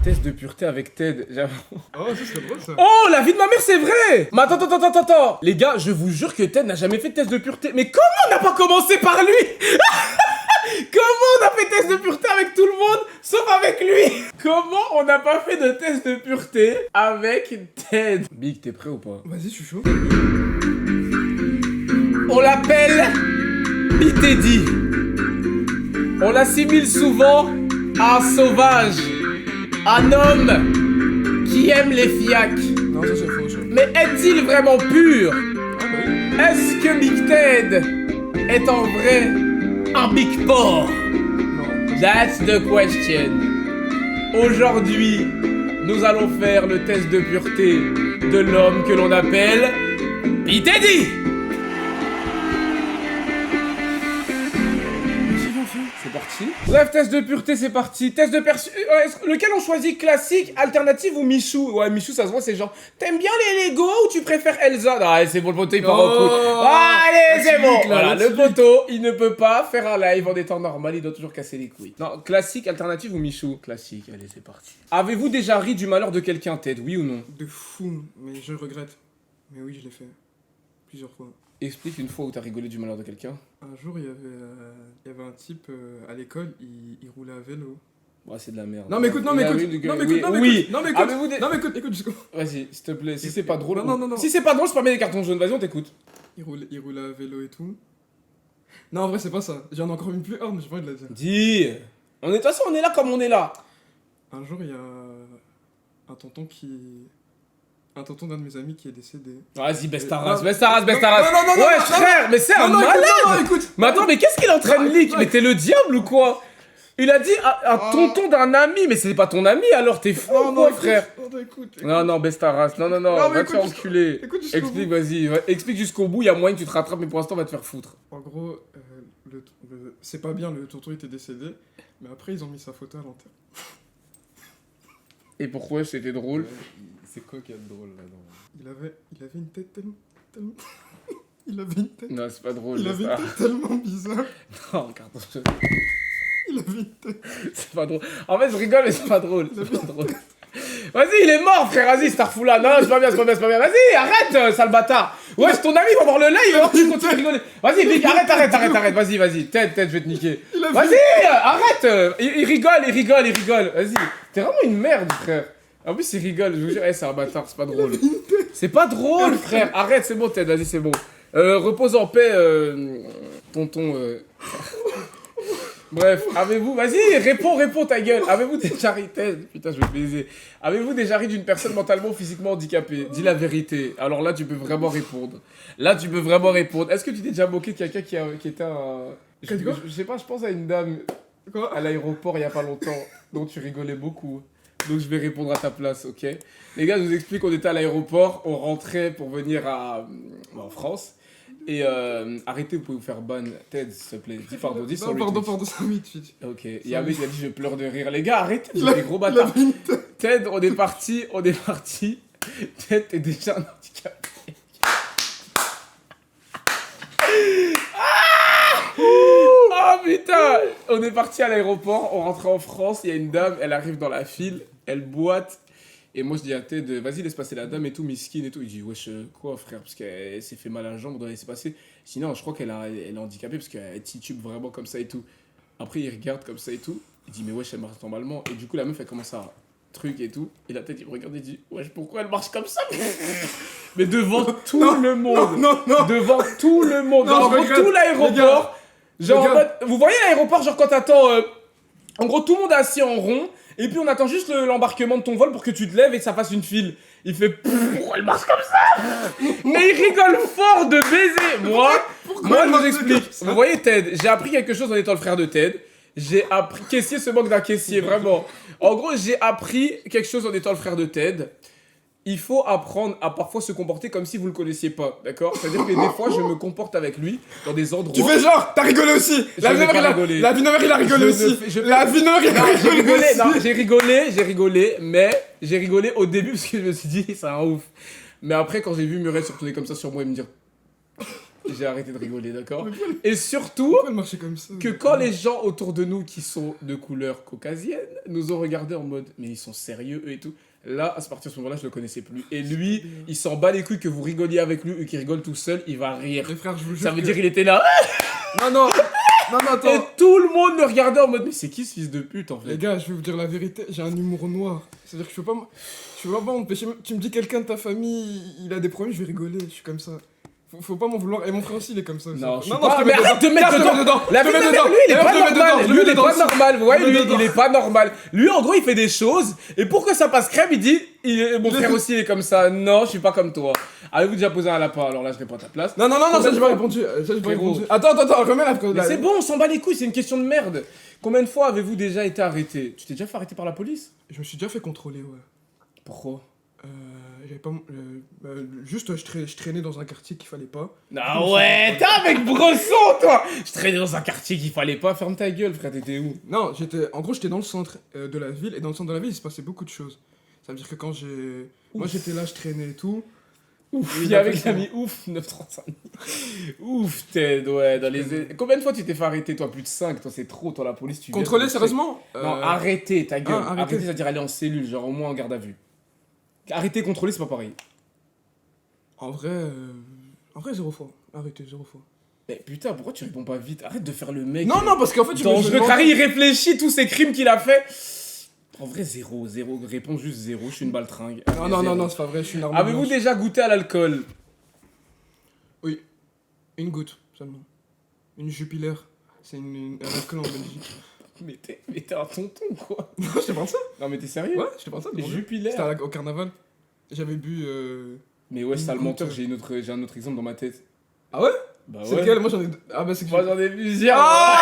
Test de pureté avec Ted, j'avoue. Oh, ça serait drôle ça. Oh, la vie de ma mère, c'est vrai. Mais attends. Les gars, je vous jure que Ted n'a jamais fait de test de pureté. Mais comment on n'a pas commencé par lui? Comment on a fait test de pureté avec tout le monde, sauf avec lui? Comment on n'a pas fait de test de pureté avec Ted? Big, t'es prêt ou pas? Vas-y, je suis chaud. On l'appelle Pitedi. On l'assimile souvent à un sauvage, un homme qui aime les fiacs. Non, ça c'est faux, ça. Mais est-il vraiment pur? Ah bah oui. Est-ce que Big Ted est en vrai un Big Porc? Non. That's the question. Aujourd'hui, nous allons faire le test de pureté de l'homme que l'on appelle Pitedi. C'est parti. Bref, test de pureté, c'est parti. Test de lequel on choisit, classique, alternative ou Michou? Ouais, Michou, ça se voit, c'est genre, t'aimes bien les Lego ou tu préfères Elsa? Non, allez, c'est bon, le poteau, il part en couille. Allez, c'est bon. Voilà, le poteau, il ne peut pas faire un live en des temps normal, il doit toujours casser les couilles. Non, classique, alternative ou Michou? Classique, allez, c'est parti. Avez-vous déjà ri du malheur de quelqu'un, Ted, oui ou non? De fou, mais je regrette. Mais oui, je l'ai fait. Plusieurs fois. Explique une fois où t'as rigolé du malheur de quelqu'un. Un jour, il y avait un type à l'école, il roulait à vélo. Ouais, c'est de la merde. Non mais écoute, non mais écoute, écoute jusqu'au... Vas-y, s'il te plaît, si c'est pas drôle... Non. Si c'est pas drôle, je peux mettre des cartons jaunes, vas-y, on t'écoute. Il roulait à vélo et tout. Non, en vrai, c'est pas ça. J'en ai encore une plus hard, mais j'ai pas envie de la dire. Dis. De toute façon, on est là comme on est là. Un jour, il y a un tonton d'un de mes amis qui est décédé. Vas-y, baisse ta Non, race. Ouais, non, frère, mais c'est un non, malade. non, écoute. Mais attends, mais qu'est-ce qu'il est en train de leak? Mais t'es le diable ou quoi? Il a dit un tonton d'un ami, mais c'est pas ton ami alors, t'es fou ou quoi, frère? Écoute. Non, baisse ta race. Non, mais va te écoute, faire enculer. écoute jusqu'au Explique, bout. vas-y. Explique jusqu'au bout, il y a moyen que tu te rattrapes, mais pour l'instant, on va te faire foutre. En gros, c'est pas bien, le tonton était décédé, mais après, ils ont mis sa photo à l'enterre. Et pourquoi c'était drôle? C'est quoi qu'il y a de drôle là-dedans? Il avait une tête tellement... Il avait une tête... Non, c'est pas drôle. Il avait une tête tellement bizarre. Non, carton jaune. Il avait une tête... C'est pas drôle. En fait, je rigole, mais c'est pas drôle. C'est pas drôle. Vas-y, il est mort, frère. Vas-y, Starfoula. Non, c'est pas bien. Vas-y, arrête, sale bâtard. Ouais, c'est ton ami, il va voir le live, il va voir que tu continues de rigoler. Vas-y, Vic, arrête. Vas-y. Ted, je vais te niquer. Vas-y, arrête. Il rigole. Vas-y. T'es vraiment une merde, frère. En plus, il rigole. Je vous jure, c'est un bâtard. C'est pas drôle. C'est pas drôle, frère. Arrête, c'est bon, Ted. Vas-y, c'est bon. Repose en paix, tonton. Bref, avez-vous... Vas-y, réponds ta gueule. Avez-vous déjà ri... Putain, je vais te baiser. Avez-vous déjà ri d'une personne mentalement ou physiquement handicapée? Dis la vérité. Alors là, tu peux vraiment répondre. Est-ce que tu t'es déjà moqué de quelqu'un qui était un... Je sais pas, je pense à une dame à l'aéroport il y a pas longtemps, dont tu rigolais beaucoup. Donc je vais répondre à ta place, ok? Les gars, je vous explique, on était à l'aéroport, on rentrait pour venir en France. Et arrêtez, vous pouvez vous faire ban. Ted, s'il te plaît, dis pardon, dis sorry. Pardon, c'est un tweet. Ok, il y a un mec qui a dit je pleure de rire. Les gars, arrêtez, vous êtes des gros bâtards. Ted, on est parti. Ted, t'es déjà un handicapé. Oh putain! On est parti à l'aéroport, on rentrait en France, il y a une dame, elle arrive dans la file, elle boite. Et moi je dis à Ted, vas-y laisse passer la dame et tout, miskine et tout. Il dit wesh quoi frère, parce qu'elle s'est fait mal à la jambe, on doit laisser passer. Sinon je crois qu'elle est handicapée parce qu'elle titube vraiment comme ça et tout. Après il regarde comme ça et tout, il dit mais wesh elle marche normalement. Et du coup la meuf elle commence à truc et tout. Et la tête il me regarde et dit wesh pourquoi elle marche comme ça? Mais devant tout le monde. Non. Devant tout le monde. Non, Genre je devant regrette. tout l'aéroport. Genre en mode, vous voyez l'aéroport genre quand t'attends... En gros tout le monde est assis en rond. Et puis on attend juste l'embarquement de ton vol pour que tu te lèves et que ça fasse une file. Il fait pourquoi elle marche comme ça? Mais il rigole fort de baiser. Moi je vous explique. Vous voyez Ted, j'ai appris quelque chose en étant le frère de Ted. J'ai appris... Caissier se moque d'un caissier, vraiment. En gros, j'ai appris quelque chose en étant le frère de Ted. Il faut apprendre à parfois se comporter comme si vous le connaissiez pas, d'accord? C'est-à-dire que des fois, je me comporte avec lui dans des endroits... Tu fais genre, t'as rigolé aussi. La Vinover, il a rigolé aussi. La Vinover, il a rigolé aussi. Non, j'ai rigolé, mais j'ai rigolé au début parce que je me suis dit, c'est un ouf. Mais après, quand j'ai vu Muriel se retourner comme ça sur moi et me dire... j'ai arrêté de rigoler, d'accord? Et surtout, Pourquoi elle marchait comme ça? que quand les gens autour de nous qui sont de couleur caucasienne nous ont regardé en mode mais ils sont sérieux eux et tout. Là, à partir de ce moment-là, je le connaissais plus. Et lui, il s'en bat les couilles que vous rigoliez avec lui ou qu'il rigole tout seul, il va rire. Les frères, je vous jure. Ça veut que- dire qu'il était là. Non, non. Non, non, Et attends. tout le monde me regardait en mode mais c'est qui ce fils de pute en Les fait? gars, je vais vous dire la vérité, j'ai un humour noir. C'est-à-dire que je peux pas m'empêcher. Tu me dis quelqu'un de ta famille, il a des problèmes, je vais rigoler, je suis comme ça. Faut pas m'en vouloir. Et mon frère aussi, il est comme ça. aussi. Non, je suis non, pas... je te mais mets arrête de dedans. mettre Tiens, je te mets dedans. dedans. La Je te vérité, mets dedans. lui, il est D'ailleurs, pas je te mets dedans, normal. je te Lui, mets il est dedans pas aussi. normal. Vous Je voyez, te mets lui, dedans. il est pas normal. Lui, en gros, il fait des choses. Et pour que ça passe crème, il dit mon frère aussi il est comme ça. Non, je suis pas comme toi. Avez-vous déjà posé un lapin? Alors là, je réponds à ta place. Non, non, non, non, ça j'ai pas répondu. Frérot. Attends, remets la Mais c'est bon, on s'en bat les couilles, c'est une question de merde. Combien de fois avez-vous déjà été arrêté? Tu t'es déjà fait arrêter par la police? Je me suis déjà fait contrôler, ouais. Pourquoi? J'avais pas. Juste, je traînais dans un quartier qu'il fallait pas. Ah ouais, t'es avec Bresson, toi. Je traînais dans un quartier qu'il fallait pas. Ferme ta gueule, frère, t'étais où? Non, en gros, j'étais dans le centre de la ville, et dans le centre de la ville, il se passait beaucoup de choses. Ça veut dire que quand j'ai. Moi, j'étais là, je traînais et tout. Ouf, Oui, il y avait d'accord, mis ouf, 935. Ouf, Ted, ouais, dans les... Combien de fois tu t'es fait arrêter, toi? Plus de 5, toi, c'est trop, toi, la police, tu viens, Contrôler, tu sais. sérieusement Non, arrêter, ta gueule. arrêter. Arrêter, c'est-à-dire aller en cellule, genre au moins en garde à vue. Arrêter, contrôler, c'est pas pareil. En vrai, 0 fois. Arrêtez, 0 fois. Mais putain, pourquoi tu réponds pas vite? Arrête de faire le mec. Non, non, parce qu'en fait, Dangereux. Carré, il réfléchit tous ces crimes qu'il a fait. En vrai, 0, réponds juste 0, je suis une baltringue. Non, non, non, non, c'est pas vrai, je suis une arme Avez-vous blanche. déjà goûté à l'alcool? Oui. Une goutte, seulement. Une Jupiler. C'est un alcool en Belgique. Mais t'es un tonton, quoi. Non, je te parle ça. Non, mais t'es sérieux? Ouais, je te parle ça. devant Dieu. Jupiler. C'était au carnaval. J'avais bu. Mais ouais, sale Une menteur, goutte. j'ai un autre exemple dans ma tête. Ah ouais? Bah C'est ouais. lequel? Moi j'en ai. Ah bah c'est que Moi j'en ai plusieurs. Ah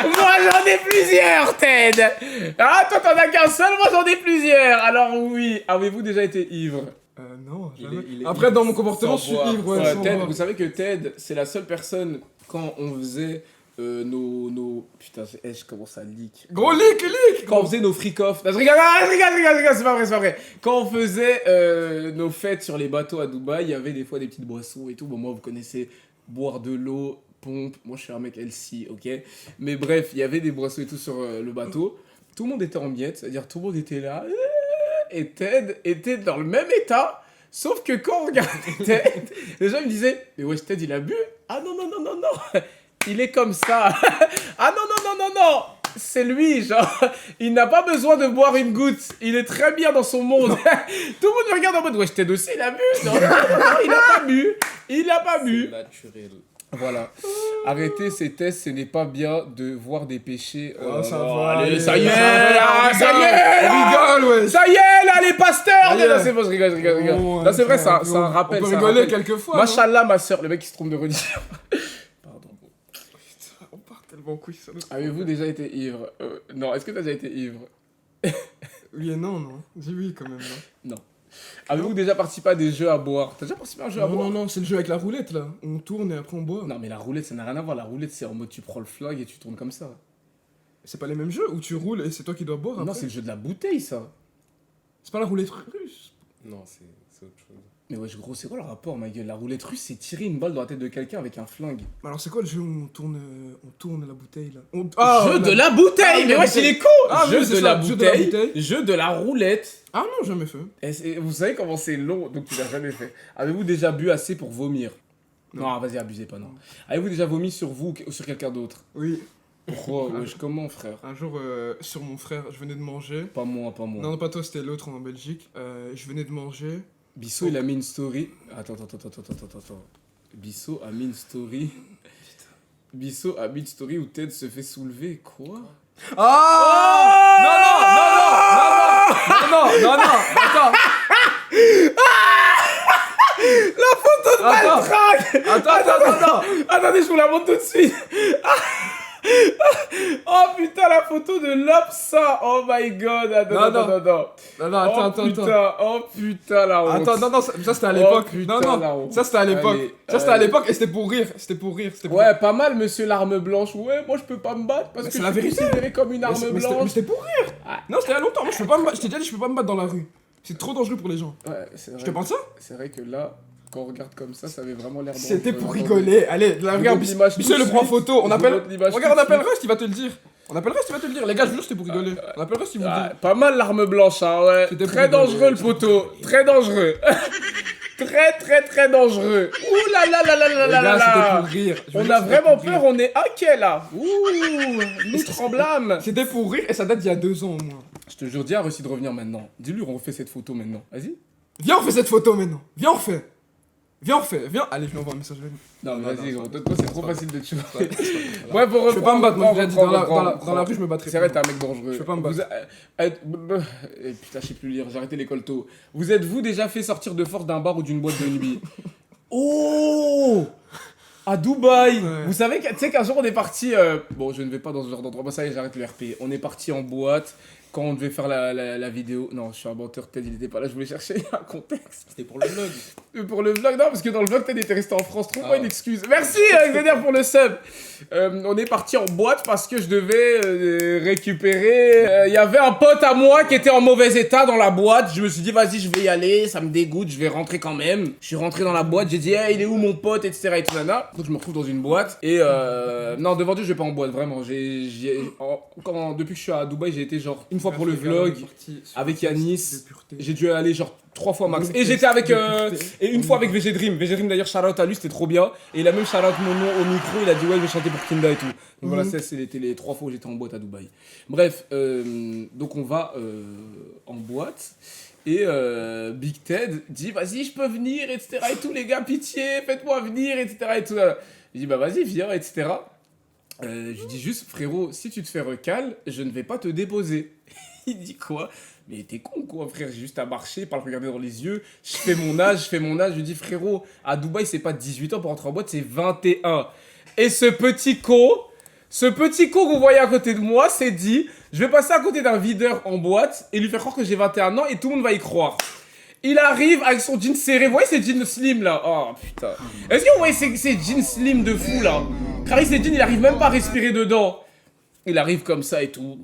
Moi j'en ai plusieurs, Ted. Ah, toi t'en as qu'un seul, moi j'en ai plusieurs. Alors oui, avez-vous déjà été ivre? Non, Il jamais. est Après, ivre dans mon comportement, sans je suis boire. ivre. Ouais, Ouais, sans Ted, boire. vous savez que Ted, c'est la seule personne quand on faisait nos... Putain, je commence à leak. Gros leak! Quand on faisait nos freak-off... Non, je rigole, c'est pas vrai. Quand on faisait nos fêtes sur les bateaux à Dubaï, il y avait des fois des petites boissons et tout. Bon, moi, vous connaissez boire de l'eau, pompe. Moi, je suis un mec LC, ok? Mais bref, il y avait des boissons et tout sur le bateau. Tout le monde était en miettes, c'est-à-dire tout le monde était là. Et Ted était dans le même état. Sauf que quand on regardait Ted, les gens me disaient « Mais wesh, Ted, il a bu ?» Ah non, non, non, non, non. Il est comme ça. Ah non, non, non, non, non. C'est lui, genre. Il n'a pas besoin de boire une goutte. Il est très bien dans son monde. Tout le monde me regarde en mode, wesh, Ted aussi, il a bu. Non, non, il a pas bu. Il a pas bu. Naturel. Voilà. Arrêtez ces tests, ce n'est pas bien de voir des péchés. Ah, ça non, va. allez, allez, ça y est, ça va, là, on ça y est, là. rigole, ouais. Ça y est, là, les pasteurs. Ça y est. Là, c'est bon, je rigole. Oh, Là, c'est vrai, ça, c'est un rappel. On peut c'est un rigoler rappel. quelques fois. Machallah, ma soeur, le mec qui se trompe de religion. Pardon. non On part tellement en couille, ça. Avez-vous déjà été ivre? Non, est-ce que t'as déjà été ivre? Oui et non, non. Dis oui quand même. Là. Avez-vous déjà participé à des jeux à boire? T'as déjà participé à un jeu à Non, boire? non, non, c'est le jeu avec la roulette là. On tourne et après on boit. Non, mais la roulette, ça n'a rien à voir. La roulette, c'est en mode tu prends le flingue et tu tournes comme ça. C'est pas les mêmes jeux où tu roules et c'est toi qui dois boire. Non, après. c'est le jeu de la bouteille, ça. C'est pas la roulette russe. Non, c'est autre chose. Mais wesh, gros, c'est quoi le rapport, ma gueule? La roulette russe, c'est tirer une balle dans la tête de quelqu'un avec un flingue. Mais alors c'est quoi le jeu où on tourne la bouteille là Jeu de la bouteille! Ah, Mais la wesh, il bouteille. est con! Ah, oui, Jeu c'est de ça, la jeu de la bouteille, bouteille. jeu de la roulette. Ah non, jamais fait. Et vous savez comment c'est long, donc tu l'as jamais fait. Avez-vous déjà bu assez pour vomir? Non, vas-y, abusez pas, non. Avez-vous déjà vomi sur vous ou sur quelqu'un d'autre? Oui. Pourquoi? Wesh, comment, frère? Un jour, sur mon frère, je venais de manger. Pas moi, pas moi. Non, non, pas toi, c'était l'autre en Belgique. Je venais de manger. Bissot, il a mis une story. Attends. Bissot a mis une story. Bissot a mis une story où Ted se fait soulever. Quoi? Ah Non, attends. La photo de Attends. Baltrac! Attends. Attendez, je vous la montre tout de suite. Oh putain, la photo de l'Opsa. Oh my god. Attends. Non, attends. Oh putain, la honte. Attends, non, ça c'était à l'époque. Oh, putain, non, la honte. ça c'était à l'époque. Allez, Ça c'était à l'époque et c'était pour rire. Ouais, pas mal, monsieur l'arme blanche. Ouais, moi je peux pas me battre parce Mais que c'est je la suis vérité. considéré comme une Mais arme c'est- mais c'était- blanche. mais c'était pour rire. Ah. Non, c'était il y a longtemps. Moi, je peux pas me battre. Je t'ai déjà dit, je peux pas me battre dans la rue. C'est trop dangereux pour les gens. Ouais, c'est vrai. Je te parle ça? C'est vrai que là. Quand on regarde comme ça avait vraiment l'air dangereux. C'était pour rigoler. Allez, là, regarde, montre l'image Bichel tout de le prend en suite. photo. On Je appelle. montre l'image Regarde, on tout de appelle suite. Rust, il va te le dire. On appelle Rust, il va te le dire. Les gars, je vous jure, c'était pour rigoler. On appelle Rust, il vous le Ah, dit. pas mal l'arme blanche, hein, ouais. C'était pour Très rigoler, dangereux le poteau. Très dangereux. Très dangereux. Ouh là là là là là Les là gars, là c'était là. pour rire. Je vous On jure, a c'était vraiment pour rire. peur, on est inquiet là. Ouh, nous tremblâmes. C'était pour rire et ça date d'il y a 2 ans au moins. Je te jure, dis à Russie de revenir maintenant. Dis-lui, on refait cette photo maintenant. Vas-y. Viens, on fait cette photo maintenant. Viens, on refait. Viens, on refait. Viens. Allez, je lui envoie un message. Non, Non, vas-y, non, gros. Toi, c'est trop facile de te chauffer. Ouais, Ouais, pour Je vais pas me battre, moi, je l'ai dit. Dans la reprends. rue, je me battrai. C'est vrai, t'es un mec dangereux. Je peux pas me battre. Putain, je sais plus lire, j'ai arrêté l'école tôt. Vous êtes-vous déjà fait sortir de force d'un bar ou d'une boîte de nuit? Oh, à Dubaï. Ouais. Vous savez, tu sais qu'un jour on est parti. Bon, je ne vais pas dans ce genre d'endroit. Bon, ça y est, j'arrête le RP. On est parti en boîte quand on devait faire la vidéo. Non, je suis un menteur. Ted, il était pas là. Je voulais chercher un contexte. C'était pour le vlog. Pour le vlog, non, parce que dans le vlog, Ted était resté en France. Trouve-moi Ah. une excuse. Merci, Xavier, pour le sub. On est parti en boîte parce que je devais récupérer. Il y avait un pote à moi qui était en mauvais état dans la boîte. Je me suis dit, vas-y, je vais y aller. Ça me dégoûte, je vais rentrer quand même. Je suis rentré dans la boîte. J'ai dit, hey, il est où mon pote, etc. Et tout, nana. Donc je me retrouve dans une boîte. Et non, devant Dieu, je vais pas en boîte, vraiment. Depuis que je suis à Dubaï, j'ai été genre une fois pour le vlog. avec Yanis. J'ai dû aller genre 3 fois max. Et j'étais avec. Et une fois avec VG Dream. VG Dream d'ailleurs, shout out à lui, c'était trop bien. Et il a même shout out mon nom au micro, il a dit ouais, je vais chanter pour Kinda et tout. Donc voilà, c'était les 3 fois où j'étais en boîte à Dubaï. Bref, donc on va en boîte. Et Big Ted dit vas-y, je peux venir, etc. Et tout, les gars, pitié, faites-moi venir, etc. Et tout. Il dit bah vas-y, viens, etc. Je lui dis juste frérot, si tu te fais recal, je ne vais pas te déposer. Il dit quoi? Mais t'es con quoi frère, j'ai juste à marcher, pas le regarder dans les yeux, je fais mon âge, je lui dis frérot, à Dubaï c'est pas 18 ans pour rentrer en boîte, c'est 21. Et ce petit con que vous voyez à côté de moi s'est dit, je vais passer à côté d'un videur en boîte et lui faire croire que j'ai 21 ans et tout le monde va y croire. Il arrive avec son jean serré, vous voyez ces jeans slim là? Oh putain. Est-ce que vous voyez ces jeans slim de fou là? Car ces jeans il arrive même pas à respirer dedans. Il arrive comme ça et tout,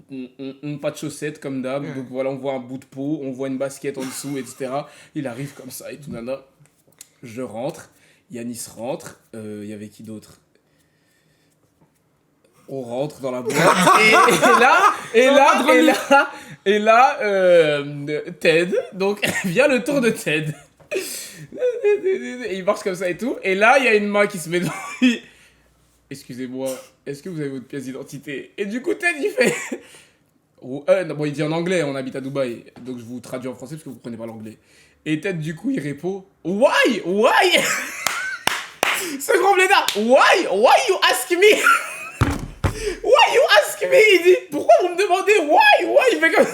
pas de chaussettes comme d'hab, donc voilà, on voit un bout de peau, on voit une basket en dessous, etc. Il arrive comme ça et tout, nana. Je rentre, Yanis rentre, il y avait qui d'autre? On rentre dans la boîte, et là, Ted, donc vient le tour de Ted. Et il marche comme ça et tout, et là, il y a une main qui se met dans lui. Excusez-moi, est-ce que vous avez votre pièce d'identité? Et du coup, Ted, il fait... non, bon, il dit en anglais, on habite à Dubaï, donc je vous traduis en français parce que vous comprenez pas l'anglais. Et Ted, du coup, il répond Why? Ce gros blédard, why you ask me? Why you ask me? Il dit, pourquoi vous me demandez why? Il fait comme...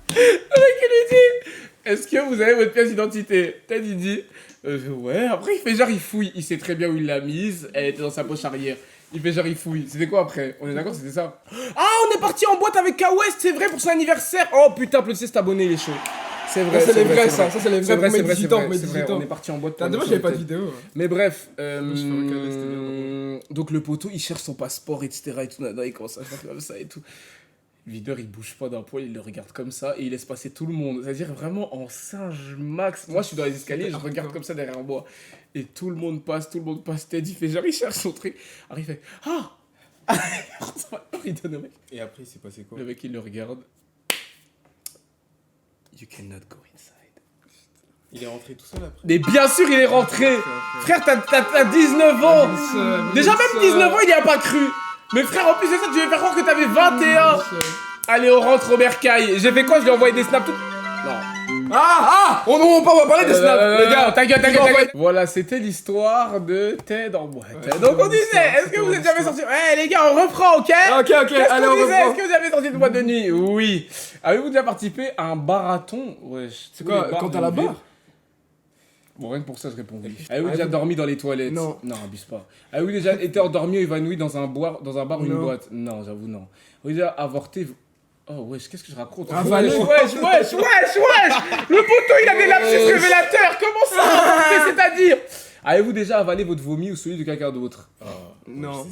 Le mec, il lui dit, est-ce que vous avez votre pièce d'identité? Ted, il dit... ouais, après il fait genre il fouille, il sait très bien où il l'a mise, elle était dans sa poche arrière. Il fait genre il fouille. C'était quoi après? On est d'accord, c'était ça? Ah, on est parti en boîte avec K-West, c'est vrai, pour son anniversaire. Oh putain, applaudissez cet abonné les shows. C'est vrai, c'est les vrais ça, c'est les vrais pour mes 18 c'est ans, vrai, mes c'est 18 vrai, ans. on est parti en boîte. T'as dommage, j'avais pas de vidéo. Mais bref, suis fait recaler, c'était bien. donc le poteau il cherche son passeport, etc. et tout, nada, il commence à faire comme ça et tout. Le videur il bouge pas d'un poil, il le regarde comme ça et il laisse passer tout le monde. C'est-à-dire vraiment en singe max. Moi je suis dans les escaliers, je regarde comme ça derrière moi. Et tout le monde passe, Ted il fait genre il cherche son truc. Alors il fait ah. Il donne au mec. Et après, il s'est passé quoi? Le mec il le regarde. You cannot go inside. Il est rentré tout seul après? Mais bien sûr il est rentré. Frère t'as 19 ans. Déjà même 19 ans il y a pas cru. Mais frère en plus de ça tu veux faire croire que t'avais 21. Allez on rentre au bercail. J'ai fait quoi? Je lui ai envoyé des snaps tout... Non. On va parler des snaps, les gars. Ta gueule. Voilà, c'était l'histoire de Ted en boîte. Ouais, Donc on c'est disait, ça, est-ce que vous êtes c'est jamais ça. sortis? Eh les gars, on reprend, ok? Ok, Qu'est-ce allez, qu'on on disait? reprend. Est-ce que vous avez sorti de boîte de nuit? Oui. Avez-vous déjà participé à un barathon? Wesh. C'est quoi, quand t'as la barre? Bon, rien que pour ça, je réponds oui. Avez-vous déjà vous- dormi dans les toilettes? Non. Non, abuse pas. Avez-vous déjà été endormi ou évanoui dans un bar ou une Non. boîte? Non, j'avoue, non. Avez-vous déjà avorté? Oh, wesh, qu'est-ce que je raconte? Avalé. Wesh. Le poteau, il a des lapsus révélateurs. Comment ça, avorter, c'est-à-dire? Avez-vous déjà avalé votre vomi ou celui de quelqu'un d'autre? Non,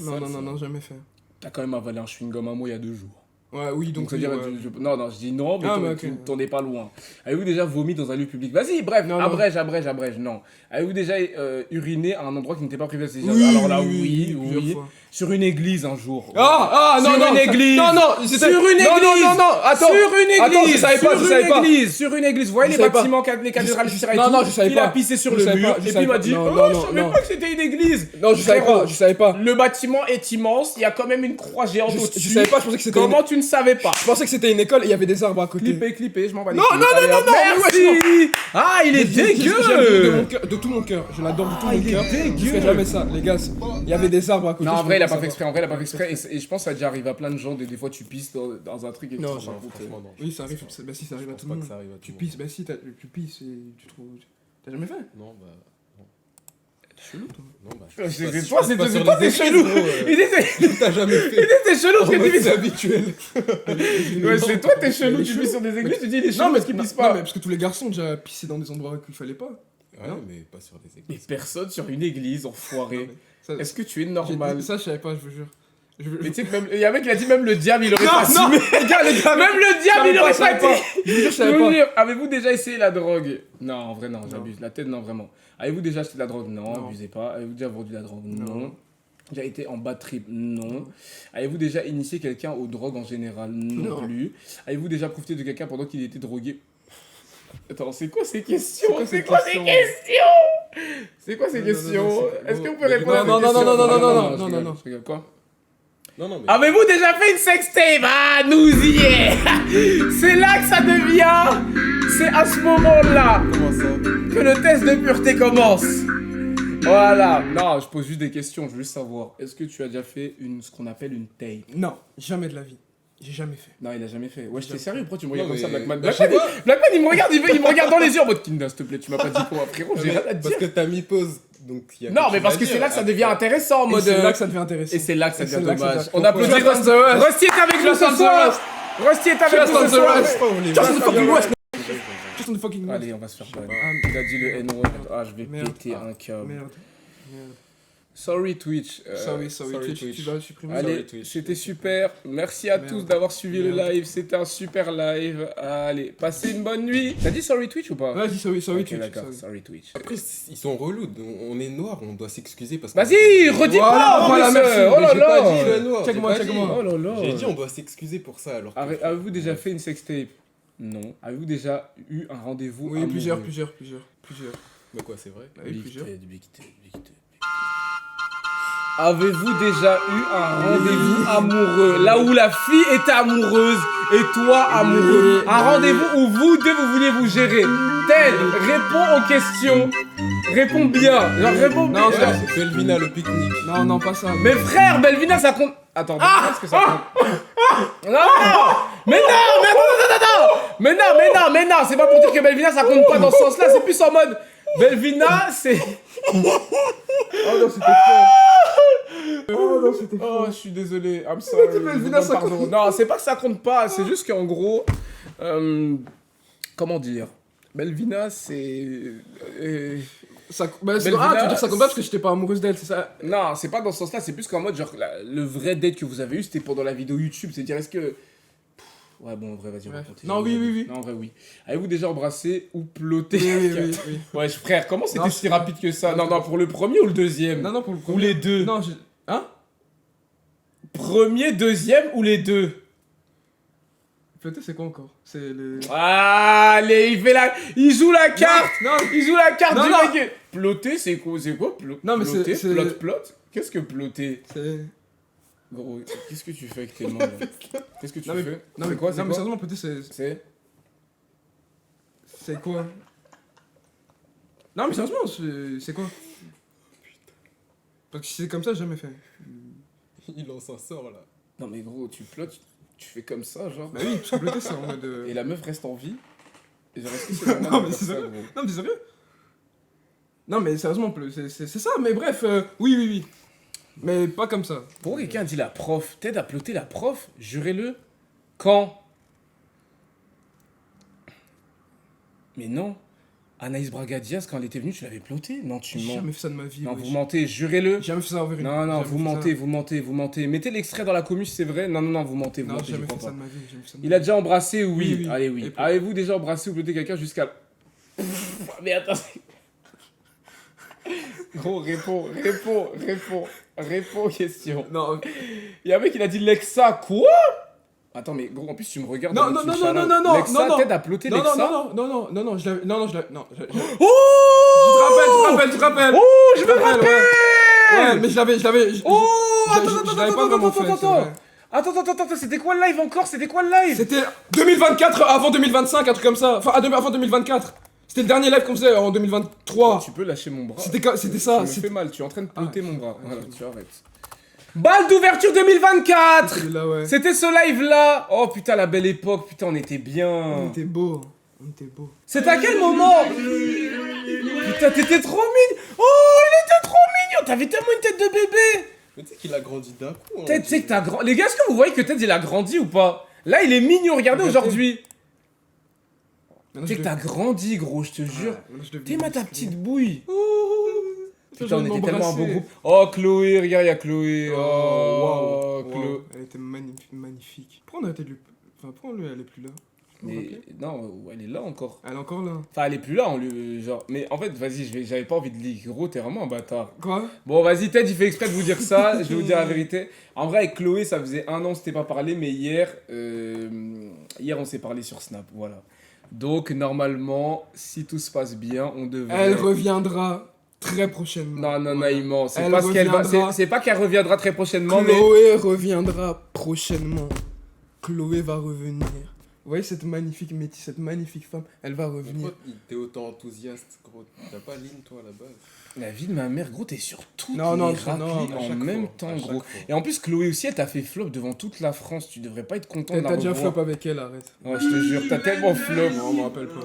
jamais fait. T'as quand même avalé un chewing-gum à moi il y a 2 jours. Ouais, oui, donc. Donc ça veut dire, ouais. non, non, je dis non, mais Ah, t'en mais ok. t'en es pas loin. Avez-vous déjà vomi dans un lieu public? Vas-y, bref, Non, non. abrège, non. Avez-vous déjà uriné à un endroit qui n'était pas privé? Oui, Alors là, plusieurs oui. fois. Sur une église un jour. Ah, non, Sur non, une église. Non, non, Sur une église. Non, attends. Sur une église. Attends, je savais pas, Sur je savais une pas. église. Sur une église. Vous voyez Je les savais pas. bâtiments, les cathédrales, etc. et Non, tout. non, je savais Il pas. a pissé sur Je le savais mur. pas, je Et puis savais il m'a pas. dit, Non, oh, non, je non, savais non. pas que c'était une église. Non, je savais Frérot, pas, je savais pas. Le bâtiment est immense. Il y a quand même une croix géante Je au-dessus. savais pas, je pensais que c'était Comment tu ne savais pas? Je pensais que c'était une école et il y avait des arbres à côté. Clipper, je m'en bats les Non, couilles. non, Allez, non, hop, non, non, merci. Ah, il est J'aime de dégueu. mon cœur, de tout mon cœur. Je l'adore de tout Ah, mon il est cœur. dégueu. Je ferai jamais ça, les gars. Il y avait des arbres à côté. Non, en je vrai, il a peux pas fait savoir. exprès. Et je pense que ça déjà arrive à plein de gens. Des fois, tu pisses dans un truc et tu Non, te rends Non, compte. franchement, non. Oui, ça arrive. Bah si, ça arrive à Je tout pense le pas que monde. ça arrive à tout Tu le monde. pisses, bah si, tu pisses et tu trouves. T'as jamais fait? Non, bah. Chelou, toi. Non, bah. C'est je toi, passe c'est pas toi, sur t'es les chelou. églises, gros, Il était T'as jamais fait. chelou ce que tu C'est dis. habituel. Ouais, c'est toi, t'es chelou. il est Tu chelou. pisses sur des églises, tu dis il est Non, chelou mais parce qu'il pisse Non, pas. mais parce que tous les garçons ont déjà pissé dans des endroits qu'il fallait pas. Ouais, Non. mais pas sur des Mais églises. personne sur une église, Non, enfoiré. mais ça- Est-ce que tu es j'ai normal? dit- Ça, je savais pas, je vous jure. Mais tu sais que même. Il y a un mec qui a dit même le diable, il aurait pas Non, assumé. les gars, Même le diable, il aurait pas été. Je vous jure, je Je savais veux pas. dire, avez-vous déjà essayé la drogue? Non, en vrai, non, Non. j'abuse. La tête, non, vraiment. Avez-vous déjà acheté de la drogue? Non, Non. abusez pas. Avez-vous déjà vendu de la drogue? Non. Non. Déjà été en bad trip? Non. Non. Avez-vous déjà initié quelqu'un aux drogues en général? Non, Non. plus. Avez-vous déjà profité de quelqu'un pendant qu'il était drogué? Attends, c'est quoi ces questions? C'est C'est quoi quoi ces ces questions questions? C'est quoi ces Non, non, non, questions? non, c'est- Est-ce que vous bon, pouvez répondre à non, ces non, questions? non, non, non, non, je non, rigole, non, non. je rigole. Quoi? Non, non, mais. Avez-vous déjà fait une sextape? Ah, nous y est. C'est là que ça devient. C'est à ce moment-là Comment ça? que le test de pureté commence. Voilà. Non, je pose juste des questions. Je veux juste savoir. Est-ce que tu as déjà fait ce qu'on appelle une tape? Non, jamais de la vie. J'ai jamais fait. Non, il a jamais fait. Ouais, j'étais sérieux. Pourquoi tu me Non, regardes comme ça, mais- Blackman? bah, je sais Blackman, pas. Blackman, il me regarde, il me regarde dans les yeux en mode Kinda, s'il te plaît. Tu m'as pas dit quoi, frérot? J'ai rien à te Parce dire. que t'as mis pause. Donc, il y a Non, quelque mais chose parce à que c'est dire. là que ça devient intéressant en Et mode. c'est là que ça devient intéressant. Et c'est là que ça Et devient c'est là que ça dommage. devient- On applaudit Just on the rest. Rusty est avec nous Just on ce the soir. rest. Rusty est avec Just nous on ce the soir. rest. Just on the fucking west. Just on the fucking west. Allez, on va se faire Ah, pas. Il a dit le N-word. Ah, je vais Merde. péter un câble. Merde. Sorry Twitch. Sorry, sorry, Twitch. Twitch. Tu vas supprimer Allez, Sorry, Twitch. c'était super. Merci à Merde. tous d'avoir suivi le Merde. live. C'était un super live. Allez, passez une bonne nuit. T'as dit sorry Twitch ou pas? Vas-y, sorry, Ok, Twitch. d'accord, sorry. sorry Twitch. Après, ils sont relous. On est noirs, on doit s'excuser parce que. Vas-y, redis Voilà, pas. voilà, en plus, merci. Oh là J'ai pas dit le là. noir. Check-moi, j'ai pas check-moi. dit. Oh là là. J'ai dit on doit s'excuser pour ça alors. que- Avez-vous déjà fait une sextape? Non. Avez-vous déjà eu un rendez-vous Oui, amoureux? plusieurs. Bah quoi, c'est vrai. Bah oui, plusieurs. Big Ted. Avez-vous déjà eu un rendez-vous amoureux? Là où la fille était amoureuse et toi amoureux. Un rendez-vous où vous deux vous vouliez vous gérer. Ted, réponds aux questions. Réponds bien. Genre, réponds Non, bien. c'est- Belvina, le pique-nique. Non, non, pas ça. Mais frère, Belvina, ça compte. Attends, Belvina, est-ce que ça compte? Non, non. Mais non, c'est pas pour dire que Belvina ça compte pas dans ce sens-là, c'est plus en mode Belvina, c'est. Oh non, c'était fort. Oh non, c'était Oh, fort. je suis désolé, I'm sorry. Mais Belvina, je vous demande ça pardon. compte. Non, c'est pas que ça compte pas, c'est juste qu'en gros. Comment dire? Belvina, c'est. Bah, c'est... Belvina, Ah, tu veux dire ça comme ça parce que j'étais pas amoureuse d'elle, c'est ça? Non, c'est pas dans ce sens-là, c'est plus qu'en mode, genre, le vrai date que vous avez eu, c'était pendant la vidéo YouTube. C'est-à-dire, est-ce que. Ouais, bon, en vrai, vas-y, Ouais. racontez. Non, oui. Non, en vrai, oui. Avez-vous déjà embrassé ou ploté? Oui. Ouais, frère, comment c'était Non, si rapide que ça? Non, pour le premier ou le deuxième? Non, pour le Ou premier. les deux? Non, Hein? Premier, deuxième ou les deux? Peut-être c'est quoi encore? C'est le... Allez, il joue la carte! Non, Il joue la carte Non, du non. mec! Ploter, c'est quoi? Non, mais Ploter, c'est- plot? Qu'est-ce que ploter? c'est... Gros, qu'est-ce que tu fais avec tes mains, là? Qu'est-ce que tu Non, mais- fais? Non, C'est mais quoi? non, mais sérieusement, peut-être C'est... c'est quoi? Non, mais sérieusement, c'est quoi? Parce que si c'est comme ça, j'ai jamais fait. Il en s'en sort là. Non mais gros, tu plottes, tu fais comme ça, genre. Bah oui, parce que bloquer, c'est en mode... Et la meuf reste en vie? Et genre, est-ce que c'est normal Non, de mais faire c'est ça, vrai. gros? Non, mais t'es sérieux? Non, mais sérieusement, c'est ça, mais bref, oui. Mais pas comme ça. Pourquoi quelqu'un dit la prof? T'aides à ploter la prof? Jurez-le. Quand? Mais non. Anaïs Braga Diaz, quand elle était venue, tu l'avais ploté? Non, tu J'ai mens. jamais fait ça de ma vie. Non, wesh. vous mentez, jurez-le. J'ai jamais fait ça en vérité. Non, non, Jamais vous fait mentez, ça. vous mentez, vous mentez. Mettez l'extrait dans la commu si c'est vrai. Non, non, non, vous mentez, vous Non, mentez, j'ai je jamais crois fait ça pas. de ma vie. J'ai jamais fait ça de Il ma a déjà embrassé, oui. Oui, oui. Allez, oui. Et puis- Avez-vous déjà embrassé ou ploté quelqu'un jusqu'à... Mais attends. Gros, réponds, question. vie. Non, Il y a un mec, il a dit Lexa, quoi? Attends, mais gros, en plus, tu me regardes. Non, dans le non, truc, non, non, shout-out. non, non, Lexa, non, t'aides à ploter non, Lexa? non, non, non, non, non, je l'avais. Non, non, je l'avais. Non, Oh! tu te rappelles. Oh, je me rappelle! Ouais, mais je l'avais. Oh! Je l'avais pas vraiment fait. c'est vrai. Attends, c'était quoi le live encore? C'était quoi le live? C'était 2024 avant 2025, un truc comme ça. Enfin, avant 2024. C'était le dernier live qu'on faisait en 2023. Tu peux lâcher mon bras. C'était Ça ça. me C'était fait mal, tu es en train de ploter Ah, mon bras. ok. Voilà, tu arrêtes. Balle d'ouverture 2024! celui-là, ouais. C'était ce live là! Oh putain, la belle époque, putain, on était bien! On était beau. C'était à quel moment? Putain, t'étais trop mignon! Oh, il était trop mignon! T'avais tellement une tête de bébé! Mais tu sais qu'il a grandi d'un coup. hein, Ted, tu sais que t'as grand. Les gars, est-ce que vous voyez que Ted il a grandi ou pas? Là, il est mignon, regardez Regardez. aujourd'hui! Maintenant, Tu sais que t'as grandi, gros, je te jure! T'es ma ta petite bouille! Putain, on était tellement un beau groupe. Oh, Chloé, regarde, il y a Chloé. Oh, wow, Chloé. wow. Elle était magnifique. Pourquoi on a été lui. Enfin, pourquoi elle est plus là? Je me Mais rappelle. non, elle est là encore. Elle est encore là. Enfin, elle est plus là, on lui. Genre. Mais en fait, vas-y, j'avais pas envie de lire. Gros, t'es vraiment un bâtard. Quoi? Bon, vas-y, Ted, il fait exprès de vous dire ça. Je vais vous dire la vérité. En vrai, avec Chloé, ça faisait 1 an, on s'était pas parlé, mais hier, on s'est parlé sur Snap. Voilà. Donc, normalement, si tout se passe bien, on devrait. Elle reviendra très prochainement. Non, non, Voilà. naïvement. C'est Elle pas ce qu'elle va. reviendra. C'est pas qu'elle reviendra très prochainement, mais. Chloé reviendra prochainement. Chloé va revenir. Vous voyez cette magnifique métisse, cette magnifique femme, elle va revenir. Pourquoi t'es autant enthousiaste, gros? T'as pas ligne, toi, à la base? La vie de ma mère, gros, t'es sur toutes Non, les non, rapplis non, à en chaque même fois, temps, à chaque gros. fois. Et en plus, Chloé aussi, elle t'a fait flop devant toute la France. Tu devrais pas être content de la T'as déjà revoir. flop avec elle, arrête. Ouais, je te jure, t'as tellement flop. Non, on me rappelle pas.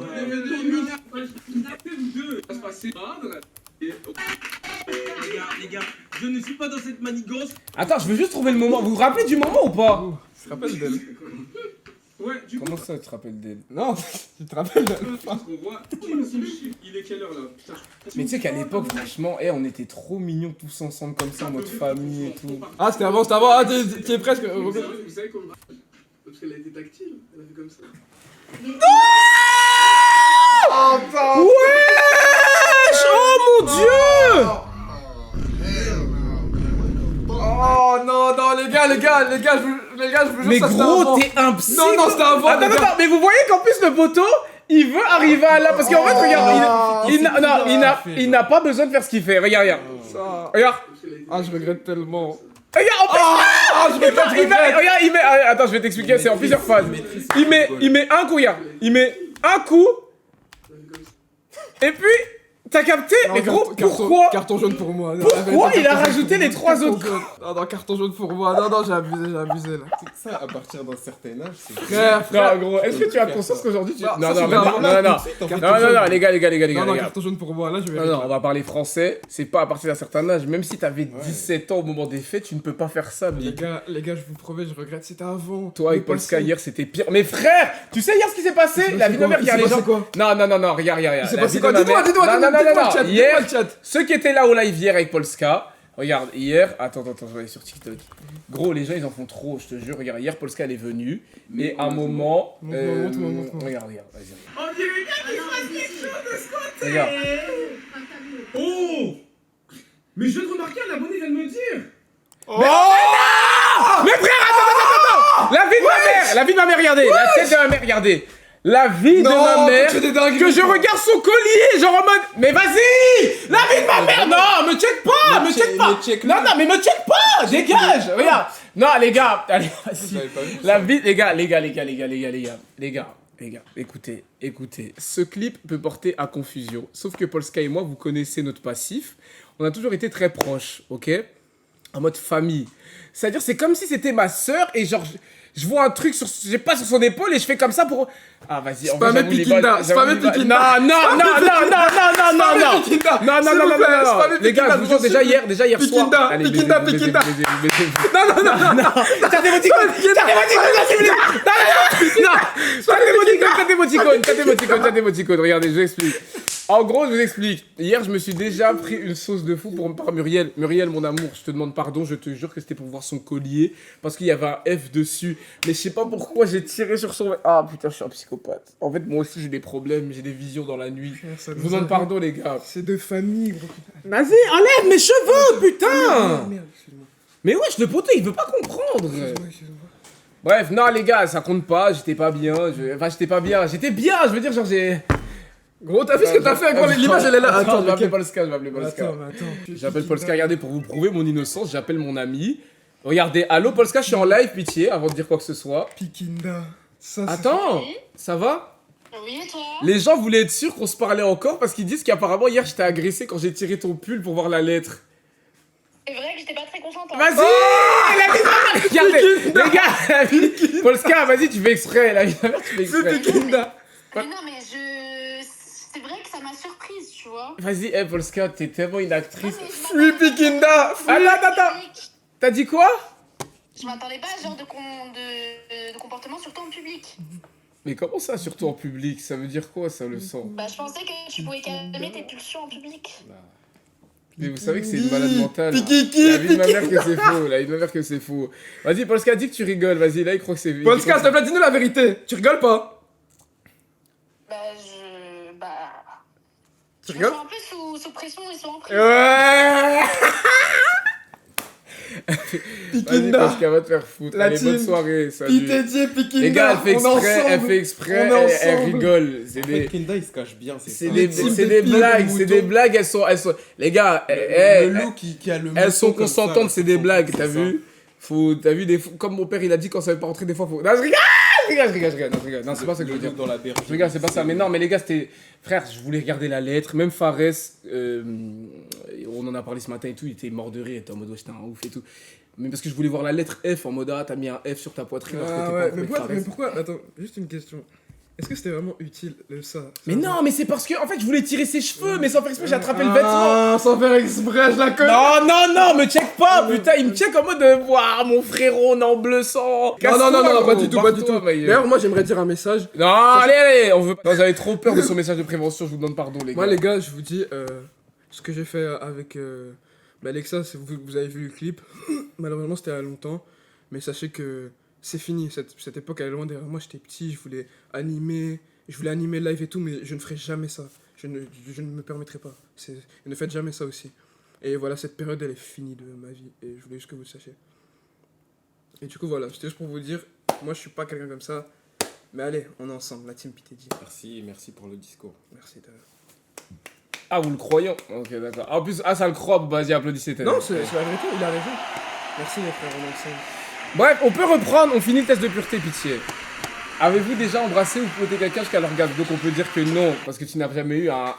Les gars, je ne suis pas dans cette manigance. Attends, je veux juste trouver le moment. Vous vous rappelez du moment ou pas? Oh, tu te rappelles d'elle? Ouais, du coup, Comment ça, tu te rappelles d'elle? Non, tu te rappelles d'elle? on voit. Il est quelle heure là? Putain, Mais tu sais qu'à l'époque, franchement, on était trop mignons tous ensemble comme ça, en mode famille et tout. Ah, c'était avant. Ah, t'es presque. vous savez comment? Parce qu'elle a été tactile, elle a fait comme ça. Wesh! Oh mon dieu! Oh non, non, les gars, je vous jure, Mais ça, c'était gros, avant. t'es un psy! Non, non, c'était avant. Attends, les gars. attends, mais vous voyez qu'en plus le poteau, il veut arriver à là. Parce qu'en fait, regarde, il n'a pas besoin de faire ce qu'il fait. Regarde. Ça. Regarde. Ah, je regrette tellement. Regarde, en plus, Ah, je regrette, je regrette. regarde, il met. Attends, je vais t'expliquer, c'est en plusieurs phases. Il met un coup, regarde. Il met un coup. Et puis, t'as capté? Mais gros, pourquoi? Carton jaune pour moi. Pourquoi il a rajouté les 3 autres? Non, non, carton jaune pour moi. Non, non, j'ai abusé là. C'est que ça, à partir d'un certain âge, c'est. Frère. Non, gros, est-ce que tu as conscience qu'aujourd'hui tu. Non, Non, ça, non, c'est non, grave. non, les gars, Non, non, regarde. carton jaune pour moi. Là, je vais. Non, non, on va parler français. C'est pas à partir d'un certain âge. Même si t'avais 17 ans au moment des faits, tu ne peux pas faire ça, Les Big. gars, je vous promets, je regrette. C'était avant. Toi, avec Le Polska, passé. hier, c'était pire. Mais frère, tu sais hier ce qui s'est passé? C'est La vie de ma mère, quoi, regarde les c'est gens. quoi Non, regarde. C'est La passé vie quoi? de ma Dis-moi, mère- dis-moi, Non, dis-moi, non, le chat, Hier, dis-moi le chat. ceux qui étaient là au live hier avec Polska, regarde, hier, attends, je vais aller sur TikTok. Gros, les gens ils en font trop, je te jure. Regarde, hier Polska elle est venue, et à un moment. Montre-moi. Regarde, vas-y. On dirait bien qu'il fasse quelque chose de ce côté. Regarde. Oh! Mais je viens de remarquer, un abonné vient de me dire. Mais frère, attends! La vie de ma mère, regardez! La tête de ma mère, regardez! La vie de ma mère! tu fais des dingueries, Que je toi. regarde son collier, genre en mode. Mais vas-y! La vie de ma mère! Non, me check pas! Me check pas! Non, mais me check pas! Dégage! Regarde! Non, les gars, allez, Vous vas-y. avez pas vu ça? La vie, les gars, écoutez, ce clip peut porter à confusion. Sauf que Polska et moi, vous connaissez notre passif. On a toujours été très proches, ok? En mode famille. C'est-à-dire, c'est comme si c'était ma sœur et genre, je vois un truc sur, j'ai pas sur son épaule et je fais comme ça pour. Ah, vas-y, en vrai, Spammer j'avoue, les Pikinda, balles- j'avoue, spammer les balles- Pikinda. Non, déjà hier soir. Pikinda, Allez, Pikinda, baisez-vous, Pikinda. baisez-vous, baisez-vous. Non. T'as des moticônes, s'il vous plaît. T'as des moticônes. Regardez, je vous explique. En gros, je vous explique. Hier, je me suis déjà pris une sauce de fou par Muriel. Muriel, mon amour, je te demande pardon. Je te jure que c'était pour voir son collier. Parce qu'il y avait un F dessus. Mais je sais pas pourquoi j'ai tiré sur son... Ah putain, je suis un psychopathe. En fait, moi aussi, j'ai des problèmes. J'ai des visions dans la nuit. Je vous demande pardon, les gars. C'est de famille, gros. Vas-y, enlève mes cheveux, putain. Merde, excuse-moi. Mais wesh, le poteau, il veut pas comprendre. Excuse-moi. Bref, non, les gars, ça compte pas. J'étais pas bien. Enfin, j'étais pas bien. J'étais bien, je veux dire, genre, j'ai... Gros, t'as vu ce que t'as fait, gros? L'image, elle est là. Attends, je vais appeler ok. Polska, je vais appeler Polska. Attends. J'appelle Polska, regardez, pour vous prouver mon innocence, j'appelle mon ami. Regardez, allô Polska, je suis en live, pitié, avant de dire quoi que ce soit. Pikinda. Ça, Attends, Oui. ça va? Oui, et toi? Les gens voulaient être sûrs qu'on se parlait encore parce qu'ils disent qu'apparemment hier je t'ai agressé quand j'ai tiré ton pull pour voir la lettre. C'est vrai que j'étais pas très consentante. Vas-y, la vie de ma mère. Regardez, les gars, la vie- Polska, vas-y, tu fais exprès, la vie de ma mère, tu fais c'est exprès. Pikinda. Mais non, mais c'est vrai que ça m'a surprise, tu vois. Vas-y, hey, Polska, t'es tellement une actrice. Non, mais Fuis, Pikinda. Attends, t'as dit quoi? Je m'attendais pas à ce genre de comportement, surtout en public. Mais comment ça, surtout en public? Ça veut dire quoi, ça, le sang? Bah, je pensais que tu pouvais calmer tes pulsions en public. Mais vous savez que c'est une malade mentale. Pikiki, La vie de ma mère que c'est faux. La vie de ma mère que c'est faux. Vas-y, Polska, dis que tu rigoles. Vas-y, là, il croit que c'est... Polska, s'il te plaît, dis-nous la vérité. Tu rigoles pas? Bah, Tu je me rigoles? sens un peu sous pression et sous emprise. Ouais. Vas-y, Pikinda. Polska, va te faire foutre. La Allez, bonne team. soirée. Salut. Pitédier, Pikinda. Les gars, elle fait On est exprès, ensemble. On est elle ensemble. rigole. C'est En fait, des... Kinda, il se cache bien, c'est C'est ça. des, team c'est de des pires blagues, moutons. c'est des blagues, elles sont... Les gars, Le loup qui a le elles mouton sont comme ça, consentantes, c'est des sont- blagues, c'est t'as ça. vu? T'as vu, comme mon père il a dit quand ça veut pas rentrer des fois, faut... Non, je rigole, non, je rigole, non, c'est pas ça que je veux dire. Dans la berge. Je rigole, c'est pas ça, mais non, mais les gars, c'était... Frère, je voulais regarder la lettre, même Fares, on en a parlé ce matin et tout, il était mort de rire, il était en mode, ouais, j'étais un ouf et tout. Mais parce que je voulais voir la lettre F en mode, ah, t'as mis un F sur ta poitrine alors que Ah t'es ouais, pas mais avec pourquoi, Fares. mais pourquoi? Attends, juste une question. Est-ce que c'était vraiment utile ça? Mais non, mais c'est parce que, en fait, je voulais tirer ses cheveux, mais sans faire exprès, j'ai attrapé le vêtement. Ah, sans faire exprès, je la connais. Non, me check pas, putain, il me check en mode, waouh, mon frérot, on est en bleu sang. Non, pas du tout, pas du tout. Casse-toi, Maïe. D'ailleurs, moi, j'aimerais dire un message. Non, allez, on veut pas. Non, j'avais trop peur de son message de prévention, je vous demande pardon, les gars. Moi, les gars, je vous dis, ce que j'ai fait avec Alexa, vous avez vu le clip. Malheureusement, c'était il y a longtemps. Mais sachez que c'est fini. Cette époque, elle est loin derrière moi. J'étais petit, je voulais animer live et tout, mais je ne ferai jamais ça. Je ne me permettrai pas. Ne faites jamais ça aussi. Et voilà, cette période, elle est finie de ma vie. Et je voulais juste que vous le sachiez. Et du coup, voilà, c'était juste pour vous dire, moi, je suis pas quelqu'un comme ça. Mais allez, on est ensemble, la team PTD. Merci pour le discours. Merci. Ah, vous le croyez? Ok, d'accord. En plus, ça le croit, vas-y, applaudissez. Non, c'est la vérité, il a raison. Merci les frères, on est ensemble. Bref, on peut reprendre, on finit le test de pureté, pitié. Avez-vous déjà embrassé ou poté quelqu'un jusqu'à l'orgasme? Donc on peut dire que non, parce que tu n'as jamais eu un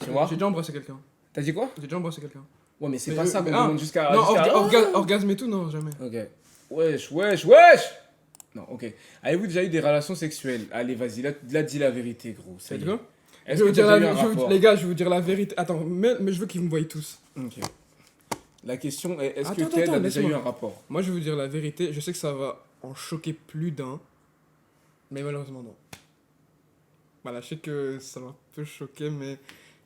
tu vois? J'ai déjà embrassé quelqu'un. T'as dit quoi? J'ai déjà embrassé quelqu'un. Ouais, mais c'est Mais pas ça qu'on ah, demande jusqu'à... Non, jusqu'à- orgasme et tout, non, jamais. Ok. Wesh. Non, ok. Avez-vous déjà eu des relations sexuelles? Allez, vas-y, là, dis la vérité, gros. Ça C'est y est. quoi? Est-ce Je que veux tu dire as déjà eu un je veux- rapport? Les gars, je vais vous dire la vérité. Attends, mais je veux qu'ils me voient tous. Ok. La question est, est-ce que Attends, Ted a déjà eu laisse-moi. un rapport? Moi, je vais vous dire la vérité. Je sais que ça va en choquer plus d'un. Mais malheureusement, non. Voilà, je sais que ça m'a un peu choqué, mais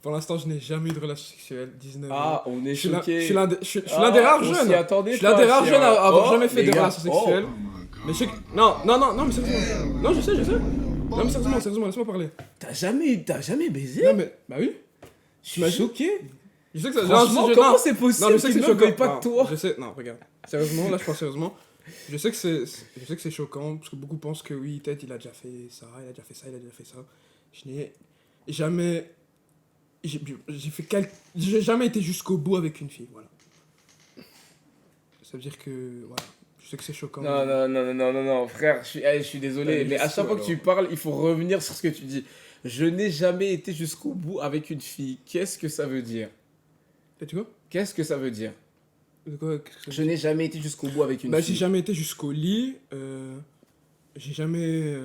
pour l'instant, je n'ai jamais eu de relation sexuelle. 19 ans. Ah, on est Je suis choqué. l'un des rares on jeunes. s'y attendait Je suis l'un pas, des rares si, jeunes à hein. avoir Oh, jamais fait les de gars. relations sexuelles. Mais je sais que... Non, mais sérieusement. Non, je sais. Non, mais sérieusement, laisse-moi parler. T'as jamais baisé? Non, mais... Bah oui. Je suis choqué. Je sais que ça... Franchement, non, comment c'est possible Non, je sais que qu'il c'est ne veuille choquant. pas de toi? Je sais... Non, regarde. Sérieusement, là, je parle sérieusement. Je sais que c'est choquant, parce que beaucoup pensent que oui, Ted, il a déjà fait ça, il a déjà fait ça. Je n'ai jamais... J'ai jamais été jusqu'au bout avec une fille, voilà. Ça veut dire que... Voilà. Je sais que c'est choquant. Non, frère, je suis désolé, mais à chaque fois que tu parles, il faut revenir sur ce que tu dis. Je n'ai jamais été jusqu'au bout avec une fille. Qu'est-ce que ça veut dire? Et tu vois? Qu'est-ce que ça veut dire? De quoi? Qu'est-ce que ça veut Je n'ai jamais été jusqu'au bout avec une Bah, j'ai fille. jamais été jusqu'au lit. J'ai jamais.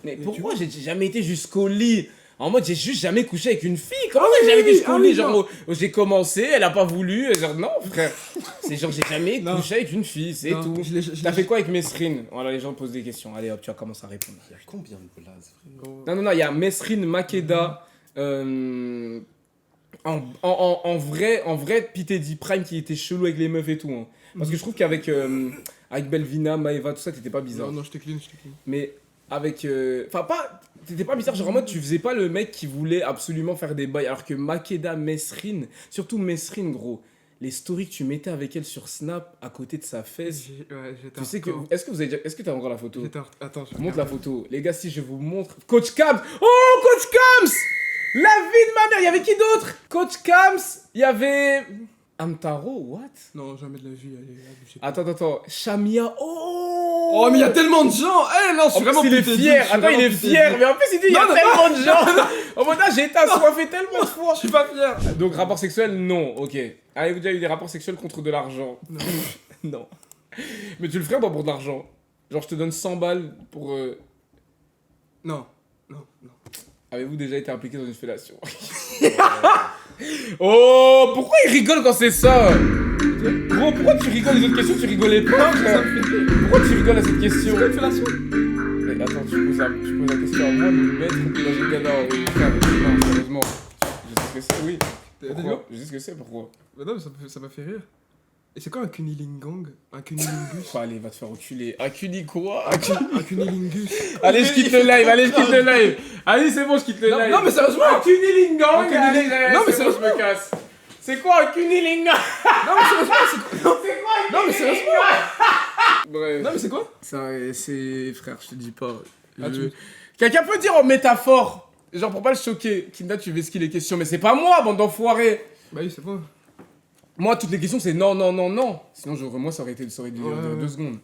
Mais tu pourquoi vois? j'ai jamais été jusqu'au lit? En mode, j'ai juste jamais couché avec une fille. Comment Ah j'ai jamais été oui, jusqu'au ah lit? oui, Genre, non. j'ai commencé, elle a pas voulu. Genre, non, frère. C'est genre, j'ai jamais Non. couché avec une fille, c'est Non, tout. je T'as l'ai- fait quoi avec Mesrine? Voilà, les gens posent des questions. Allez hop, tu vas commencer à répondre. Il y a combien de blazes, frère? Gros. Non, il y a Mesrine Makeda, En vrai, P. Teddy Prime qui était chelou avec les meufs et tout. Hein. Parce que je trouve qu'avec avec Belvina, Maeva, tout ça, t'étais pas bizarre. Non, je te clean. Mais avec. Enfin, pas. T'étais pas bizarre, genre en mode tu faisais pas le mec qui voulait absolument faire des bails. Alors que Makeda, Mesrine, surtout Mesrine, gros, les stories que tu mettais avec elle sur Snap à côté de sa fesse. J'étais Tu sais que. Est-ce que t'as encore la photo? Attends, je Montre la photo. Les gars, si je vous montre. Coach Kams! Oh, Coach Kams! La vie de ma mère! Il y avait qui d'autre? Coach Kams, il y avait. Amtaro, what? Non, jamais de la vie, allez, abusez pas. Attends. Shamia, oh! Oh, mais il y a tellement de gens! Eh, non, je suis En vraiment plus, il est P. Teddy, fier. je suis Attends, il vraiment est P. fier. Teddy. Mais en plus, il dit il y a Non, tellement de gens. En mode, j'ai été assoiffé tellement de fois. Je suis pas fier! Donc, rapport sexuel, non. Ok. Avez-vous déjà eu des rapports sexuels contre de l'argent? Non. Non. Mais tu le ferais pas pour de l'argent? Genre, je te donne 100 balles pour. Non. Avez-vous déjà été impliqué dans une fellation? Oh, pourquoi il rigole quand c'est ça? Gros, pourquoi tu rigoles les autres questions? Tu rigolais pas, frère. Pourquoi tu rigoles à cette question? C'est quoi une fellation? Mais attends, tu poses la question à moi, le maître de la Gégada. Frère, non, sérieusement. Je sais ce que c'est, oui. Pourquoi? Je sais ce que c'est, pourquoi? Mais non, mais ça m'a fait rire. Et c'est quoi un cunilingang? Un cunilingus? Oh, allez, va te faire enculer. Un cuni quoi? Un cunilingus? Allez, je quitte le live, Allez, c'est bon, je quitte le live. Non, mais sérieusement! Un cunilingang. Un cuniling- Allez, Non, mais c'est bon, je me casse. C'est quoi un cunilingang? Non, mais sérieusement, c'est quoi? C'est quoi un Non, mais sérieusement! Bref. Non, mais c'est quoi? Ça, c'est... Frère, je te dis pas. Ah, Quelqu'un peut dire en métaphore, genre pour pas le choquer, Kinda, tu veux skier les questions, mais c'est pas moi, bande d'enfoirés. Bah oui, c'est quoi? Moi, toutes les questions, c'est non. Sinon, moi, ça aurait duré Ouais. 2 secondes.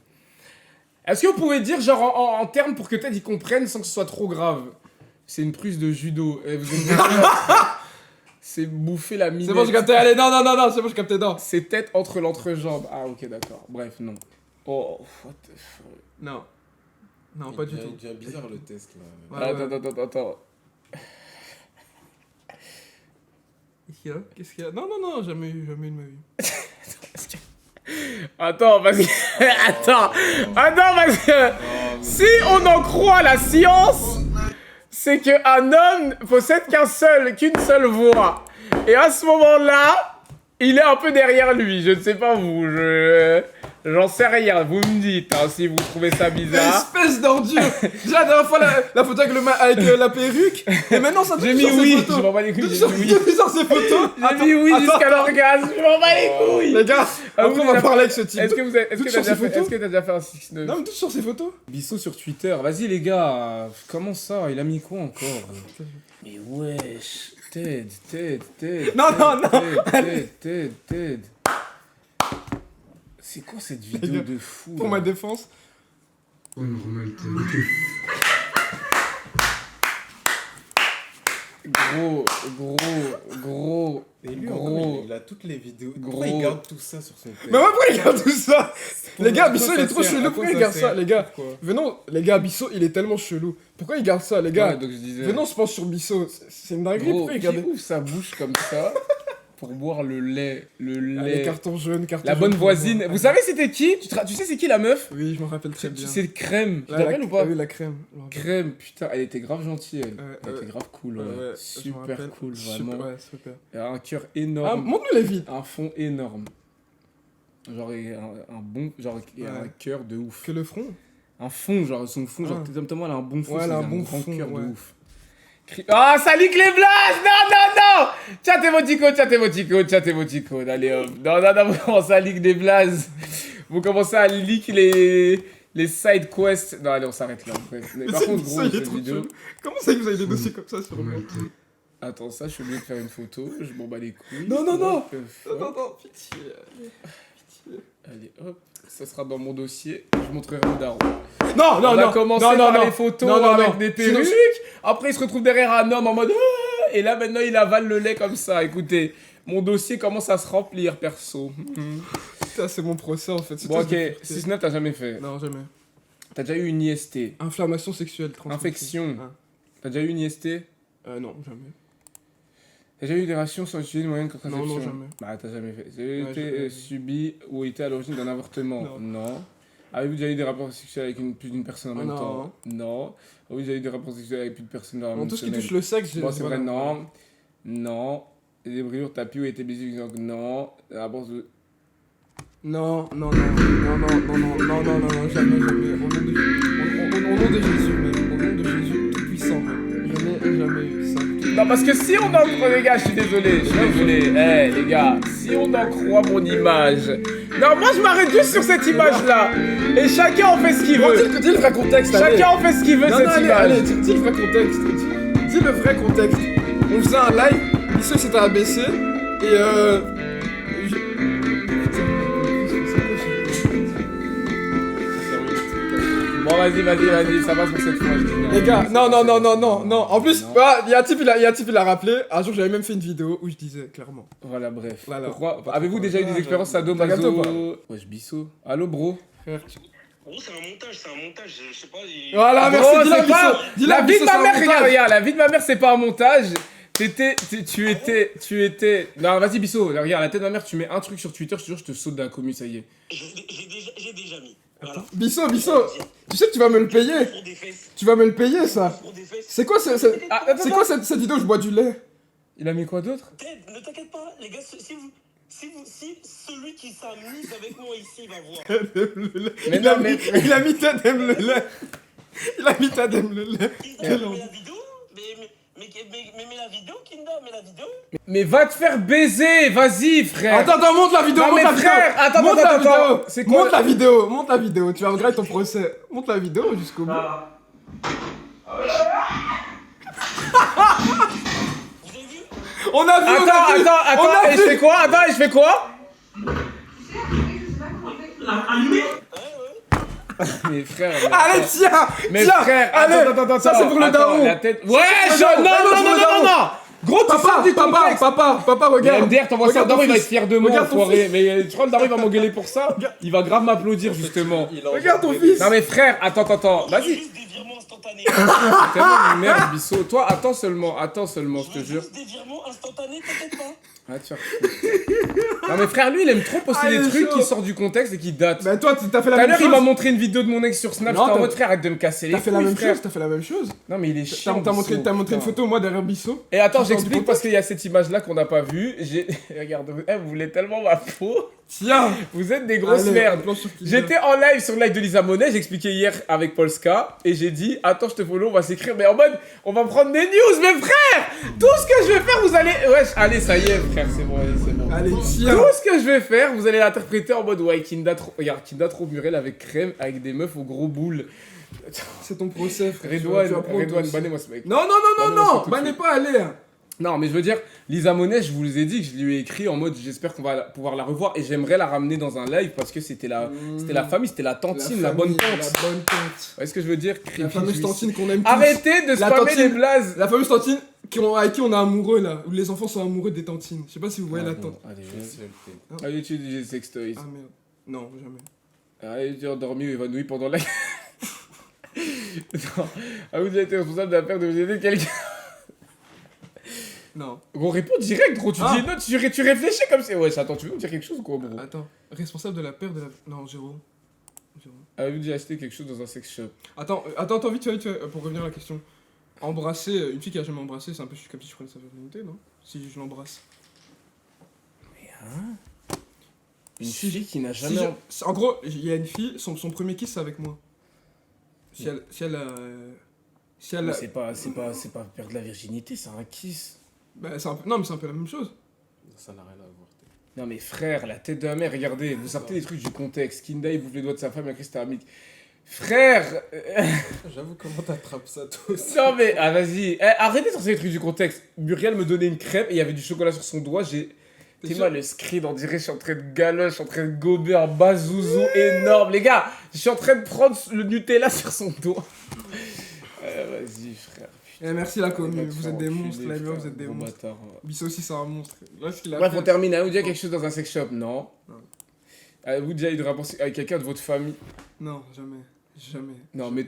Est-ce que vous pouvez dire, genre, en termes pour que peut-être ils comprennent sans que ce soit trop grave? C'est une prise de judo. Et vous êtes c'est bouffer la minette. C'est bon, j'ai capté, allez, non, c'est bon, j'ai capté, non. C'est tête entre l'entrejambe. Ah, ok, d'accord. Bref, non. Oh, what the fuck. Non, pas du tout. Il devient bizarre le test là. Ouais. Attends. Qu'est-ce qu'il y a? Non, jamais eu de ma vie. Attends, parce que... Attends, parce que... Si on en croit la science, c'est qu'un homme possède qu'une seule voix. Et à ce moment-là, il est un peu derrière lui. Je ne sais pas vous, j'en sais rien. Vous me dites hein, si vous trouvez ça bizarre. Espèce d'ordure! Déjà la dernière fois la photo avec la perruque, et maintenant ça J'ai touche mis sur oui, ses je photos. m'en bats les couilles, Touche j'ai sur mis oui. sur ses photos! J'ai mis oui jusqu'à l'orgasme, je m'en bats les couilles. Les gars, après vous, on va vous parler avec ce type. Est-ce que Toutes sur ses photos t'as déjà fait un 6-9? Non, mais touche sur ses photos! Bissot sur Twitter, vas-y les gars, comment ça? Il a mis quoi encore? Mais wesh, Ted. Non. Ted. C'est quoi cette vidéo de fou? Pour là ma défense. Gros. Et lui, il a toutes les vidéos. Gros. Pourquoi il garde tout ça sur son téléphone? Mais pourquoi il regarde tout ça? Les gars, Bissot il est trop sert? chelou, À pourquoi quoi il garde ça ça, sert? les gars? Pourquoi? Venons, les gars, Bissot il est tellement chelou. Pourquoi il garde ça, les gars? Ouais, donc je disais. Venons, on se pense sur Bissot. C'est une dinguerie, Gros, pourquoi il qui garde ouvre sa bouche comme ça pour boire le lait? les cartons jaunes, cartons La jaunes, bonne pour voisine. boire. Vous savez c'était qui? Tu sais c'est qui la meuf? Oui, je m'en rappelle très bien. C'est Crème. Tu te Là, rappelles ou pas? Ah oui, la crème. je me rappelle. Crème, putain, elle était grave gentille elle. Elle ouais. était grave cool, ouais. Ouais, je me Super rappelle. cool, Super, vraiment. ouais, super. Elle a un cœur Ah, énorme. montre-nous les vides. Un fond énorme. Genre, il y a un bon. Genre, il y a Ouais. un cœur de ouf. Que le front. Un fond, genre, son fond, genre, Ah. tellement elle a un bon fond, Ouais, elle a c'est un bon grand fond, cœur ouais. de ouf. Ah, ça leak les blagues! Non! Chat émoticône, allez hop. Non, vous commencez à leak des blazes. Vous commencez à leak les side quests. Non, allez, on s'arrête là. Bref. Mais par c'est- contre, ça, gros, il est cette trop vidéo. chelou. Comment ça que vous avez des dossiers comme ça sur moi? Attends, ça, je suis obligé de faire une photo. Je m'en bats les couilles. Non. Hop, hop. Non, pitié. Allez, hop. Ça sera dans mon dossier. Je montrerai au daron. Non, On a commencé par les photos avec des Sinon, perruques. Après, il se retrouve derrière un homme en mode ah et là, maintenant, il avale le lait comme ça. Écoutez, mon dossier commence à se remplir, perso. Putain, c'est mon procès en fait. C'est Bon, toi, ok. je l'ai fait. 6-9, t'as jamais fait. Non, jamais. T'as déjà eu une IST. Inflammation sexuelle, transmission. Infection. Ah. T'as déjà eu une IST. Non, jamais. T'as déjà eu des rations sans utiliser de moyens de contraception. Non, jamais. Bah, t'as jamais fait. T'as Ouais, été jamais. subi ou été à l'origine d'un avortement. Non. Non. Avez-vous déjà eu des rapports sexuels avec plus d'une personne en même Non. temps? Non. Avez-vous déjà eu des rapports sexuels avec plus de personnes dans la même Tout ce qui semaine? touche le sexe, j'ai. Bon, c'est vrai, voilà. non. Non. Des brûlures, tapis ou été blessé, donc non. Rapport de... Non, non, non, non, non, non, non, non, non, non, jamais, jamais. Au nom de Jésus, mais au nom de Jésus tout puissant. Jamais, jamais eu ça. Non, parce que si on en croit, les gars, je suis désolé. Eh, les gars, si on en croit mon image. Non, moi je m'arrête juste sur cette image-là. Et chacun en fait ce qu'il veut. Dis le vrai contexte, allez. Chacun en fait ce qu'il veut, Non, cette non, allez, image. allez, dis le vrai contexte. Dis le vrai contexte. On faisait un live, Bissot s'était abaissé, et Bon, vas-y, ça va sur cette fois. je dis. les gars, non. En plus, il y a un type, il a rappelé. Un jour, j'avais même fait une vidéo où je disais clairement. Voilà, bref. Voilà. Pourquoi Avez-vous déjà eu des expériences T'as gâteau sadomaso? Wesh, Bissot. Allô, bro? Gros, c'est un montage, je sais pas. Voilà, Gros, merci, dis-la, c'est pas- Bissot. Dis-la, La vie de Bissot, ma c'est un mère, montage. regarde, la vie de ma mère, c'est pas un montage. Tu étais. Non, vas-y, Bissot, regarde, la tête de ma mère, tu mets un truc sur Twitter, je te jure, je te saute d'un commu, ça y est. J'ai déjà mis. Voilà. Bissot, tu sais que tu vas me le payer. Pour des fesses. Tu vas me le payer, ça. Pour des fesses. C'est quoi, Ah, attends, c'est quoi cette vidéo où je bois du lait? Il a mis quoi d'autre? Ted, ne t'inquiète pas, les gars, si celui qui s'amuse avec moi ici va voir. Mais non, mais. Il a mis Tadem le lait. Il a mis Tadem le lait. Mais la vidéo mais la vidéo, Kinda, mais la vidéo. Mais va te faire baiser, vas-y, frère! Attends, monte la vidéo, Non, monte mais la vidéo. frère, attends, Monte la attends, vidéo. attends. C'est quoi Monte la vidéo, tu vas regretter ton procès. Monte la vidéo jusqu'au bout. Vous avez vu? On a vu, on a vu. Attends, et je fais quoi? Attends, et je fais quoi? Mais frère. Allez, tiens. Mais tiens, frère, allez. attends, Ça, c'est pour le attends, daron. la tête. Ouais, C'est pour le daron. non. Gros, tu sors du contexte. Papa, Mais regarde. MDR, t'envoies ça au Regarde daron, ton il va être fils. fier de moi, Regarde ton enfoiré. Mais tu crois que le daron il va m'engueuler pour ça? Il va grave m'applaudir, justement. Regarde ton fils. Non, mais frère, attends, vas-y. Juste des virements instantanés. C'est tellement une merde, Bissot. Toi, attends seulement, je te jure. Juste des virements instantanés, t'inquiète pas. Ah, tu vas foutre. Non, mais frère, lui, il aime trop poster Ah, il des est trucs chaud. qui sortent du contexte et qui datent. Bah, toi, t'as fait Tout la à même l'heure, il m'a chose. montré une vidéo de mon ex sur Snap. Non, J'étais en t'as- mode frère, arrête de me casser les T'as fait la couilles, même frère. chose, t'as fait la même chose. Non, mais il est chiant. T'as montré Bissot. une Putain. photo, moi, derrière Bissot. Et attends, Qui sort du j'explique parce qu'il y a cette image-là qu'on n'a pas vue. Regarde, vous voulez tellement ma peau. Tiens. Vous êtes des grosses Allez, merdes. plan sur Kinder. J'étais en live sur le live de Lisa Monet, j'expliquais hier avec Polska, et j'ai dit, attends, je te follow, on va s'écrire, mais en mode, on va prendre des news, mais frère, tout ce que je vais faire, vous allez, wesh, allez, ça y est, frère, c'est bon, c'est bon. Allez, tiens. Tout ce que je vais faire, vous allez l'interpréter en mode, ouais, regarde, Kinda trop Murel avec crème, avec des meufs aux gros boules. C'est ton procès, frère. Redouane, Tu vas prendre Redouane, aussi. bannez-moi ce mec. Non, Bannez-moi ça tout de Bannez suite. pas, allez. Non, mais je veux dire, Lisa Monet, je vous ai dit que je lui ai écrit en mode j'espère qu'on va pouvoir la revoir et j'aimerais la ramener dans un live parce que c'était la famille, c'était la tantine, la bonne famille, tante. La bonne tante. Vous voyez ce que je veux dire? La Creepy fameuse juice. tantine qu'on aime tous. Arrêtez de La spammer tantine. les blazes. La fameuse tantine avec qui on est amoureux là, où les enfants sont amoureux des tantines. Je sais pas si vous voyez la tante. Allez, tu dis sextoys. Ah merde. Non, jamais. Allez, tu es endormi ou évanoui pendant la... Non. Ah, vous avez été responsable de la perte de vous aider quelqu'un. Non. Gros, réponds direct, gros. Tu Ah. dis non, tu réfléchis comme ça. Ouais, attends, tu veux me dire quelque chose ou quoi, gros? Attends. Responsable de la perte de la. Non, Jérôme. Avez-vous déjà acheté quelque chose dans un sex shop? Attends, vite fait, pour revenir à la question. Embrasser, une fille qui a jamais embrassé, c'est un peu comme si je prenais sa virginité, non? Si je l'embrasse. Une Si fille qui n'a Si jamais... en gros, il y a une fille, son premier kiss c'est avec moi. Si elle Mais c'est pas perdre la virginité, c'est un kiss. bah, non, mais c'est un peu la même chose. Ça n'a rien à voir. Non mais frère, la tête de la mère, regardez, vous sortez des trucs du contexte. Kinda, il bouffe les doigts de sa femme et après c'était un mythe. Frère J'avoue, comment t'attrapes ça toi aussi? Non mais, ah vas-y, arrêtez de sortir les trucs du contexte. Muriel me donnait une crêpe et il y avait du chocolat sur son doigt, T'es sûr moi le screen, on dirait je suis en train de galoche, je suis en train de gober un bazouzo énorme. Les gars, je suis en train de prendre le Nutella sur son doigt. Vas-y frère. Eh, merci la commu, Va te vous faire êtes des enculer, monstres, la frère, vous êtes des gros monstres. bâtard. Bissot aussi c'est un monstre. Là, ce qu'il a Bref, fait- on termine. Avez-vous déjà quelque chose dans un sex shop? Non. Non. Avez-vous déjà eu de rapport avec quelqu'un de votre famille? Non, jamais. Jamais. Non, mais...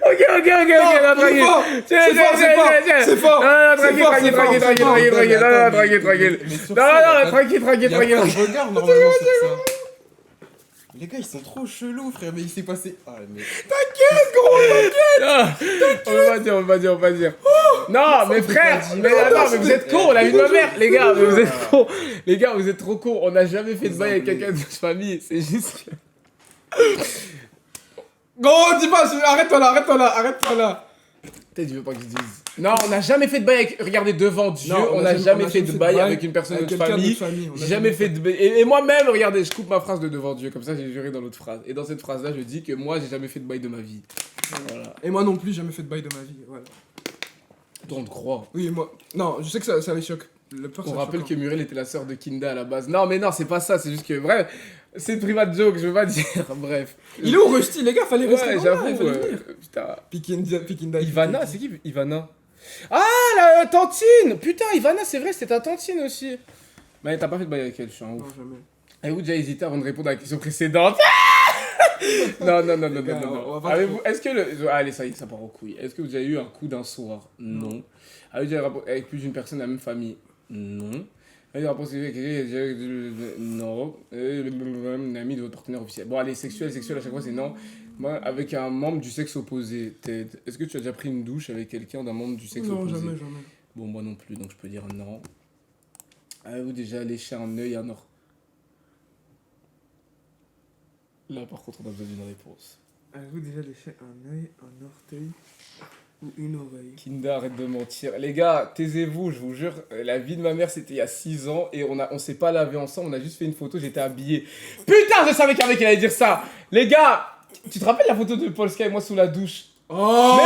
Ok, non, non, tranquille. fort. Tiens, C'est fort, c'est fort. C'est fort. Non, non, C'est tranquille, fort, tranquille, c'est fort, tranquille, c'est tranquille, fort. tranquille, tranquille. Non, non, tranquille, tranquille. Mais sur Non, ça, non, tranquille, tranquille, Il y a pas de tranquille. regard normalement sur ça. Les gars, ils sont trop chelous, frère, mais il s'est passé. Ah, mais. Ah, on va dire. Non, mais frère, mais vous êtes cons, la vie de ma mère, les gars, mais vous êtes cons. Les gars, vous êtes trop cons. On n'a jamais fait de bail avec quelqu'un de notre famille. C'est juste que. Gros, dis pas, arrête-toi là. Peut-être tu veux pas que je dise. Non, on n'a jamais fait de bail avec. Regardez, devant Dieu, Non, on n'a jamais fait de bail avec une personne de avec notre quelqu'un de famille. notre famille, on a J'ai jamais fait de bail. Et moi-même, regardez, je coupe ma phrase de devant Dieu, comme ça j'ai juré dans l'autre phrase. Et dans cette phrase-là, je dis que moi, j'ai jamais fait de bail de ma vie. Voilà. Et moi non plus, j'ai jamais fait de bail de ma vie, voilà. Toi, on te croit. Oui, moi. Non, je sais que ça les choque. Le peur, On ça rappelle choque, que Muriel était la sœur de Kinda à la base. Non, mais non, c'est pas ça, c'est juste que. Bref, c'est une private joke, je veux pas dire. Bref. Il est où Rusty, les gars, fallait rester Ouais, par là, j'avoue. il fallait venir. Putain. Pikinda. Ivana, c'est qui Ivana? Ah, la tantine! Putain, Ivana, c'est vrai, c'était ta tantine aussi. Mais t'as pas fait de bail avec elle, je suis un Non, ouf. jamais. Avez-vous déjà hésité avant de répondre à la question précédente? Non. gars, on va pas Avez-vous, est-ce que le. Allez, ça y est, ça part aux couilles. Est-ce que vous avez eu un coup d'un soir? Non. Avez-vous déjà rapport avec plus d'une personne de la même famille? Non. Avez-vous rapport avec non. Un ami de votre partenaire officiel. Bon, allez, sexuel, à chaque fois c'est non. Moi, avec un membre du sexe opposé, Ted, est-ce que tu as déjà pris une douche avec quelqu'un d'un membre du sexe Non, opposé? jamais. Bon, moi non plus, donc je peux dire non. Avez-vous déjà léché un œil, un or? Là, par contre, on a besoin d'une réponse. Avez-vous déjà léché un œil, un orteil ou une oreille? Kinda, arrête de mentir. Les gars, taisez-vous, je vous jure, la vie de ma mère, c'était il y a 6 ans et on s'est pas lavé ensemble, on a juste fait une photo, j'étais habillé. Putain, je savais qu'un mec allait dire ça. Les gars, tu te rappelles la photo de Polska et moi sous la douche? Oh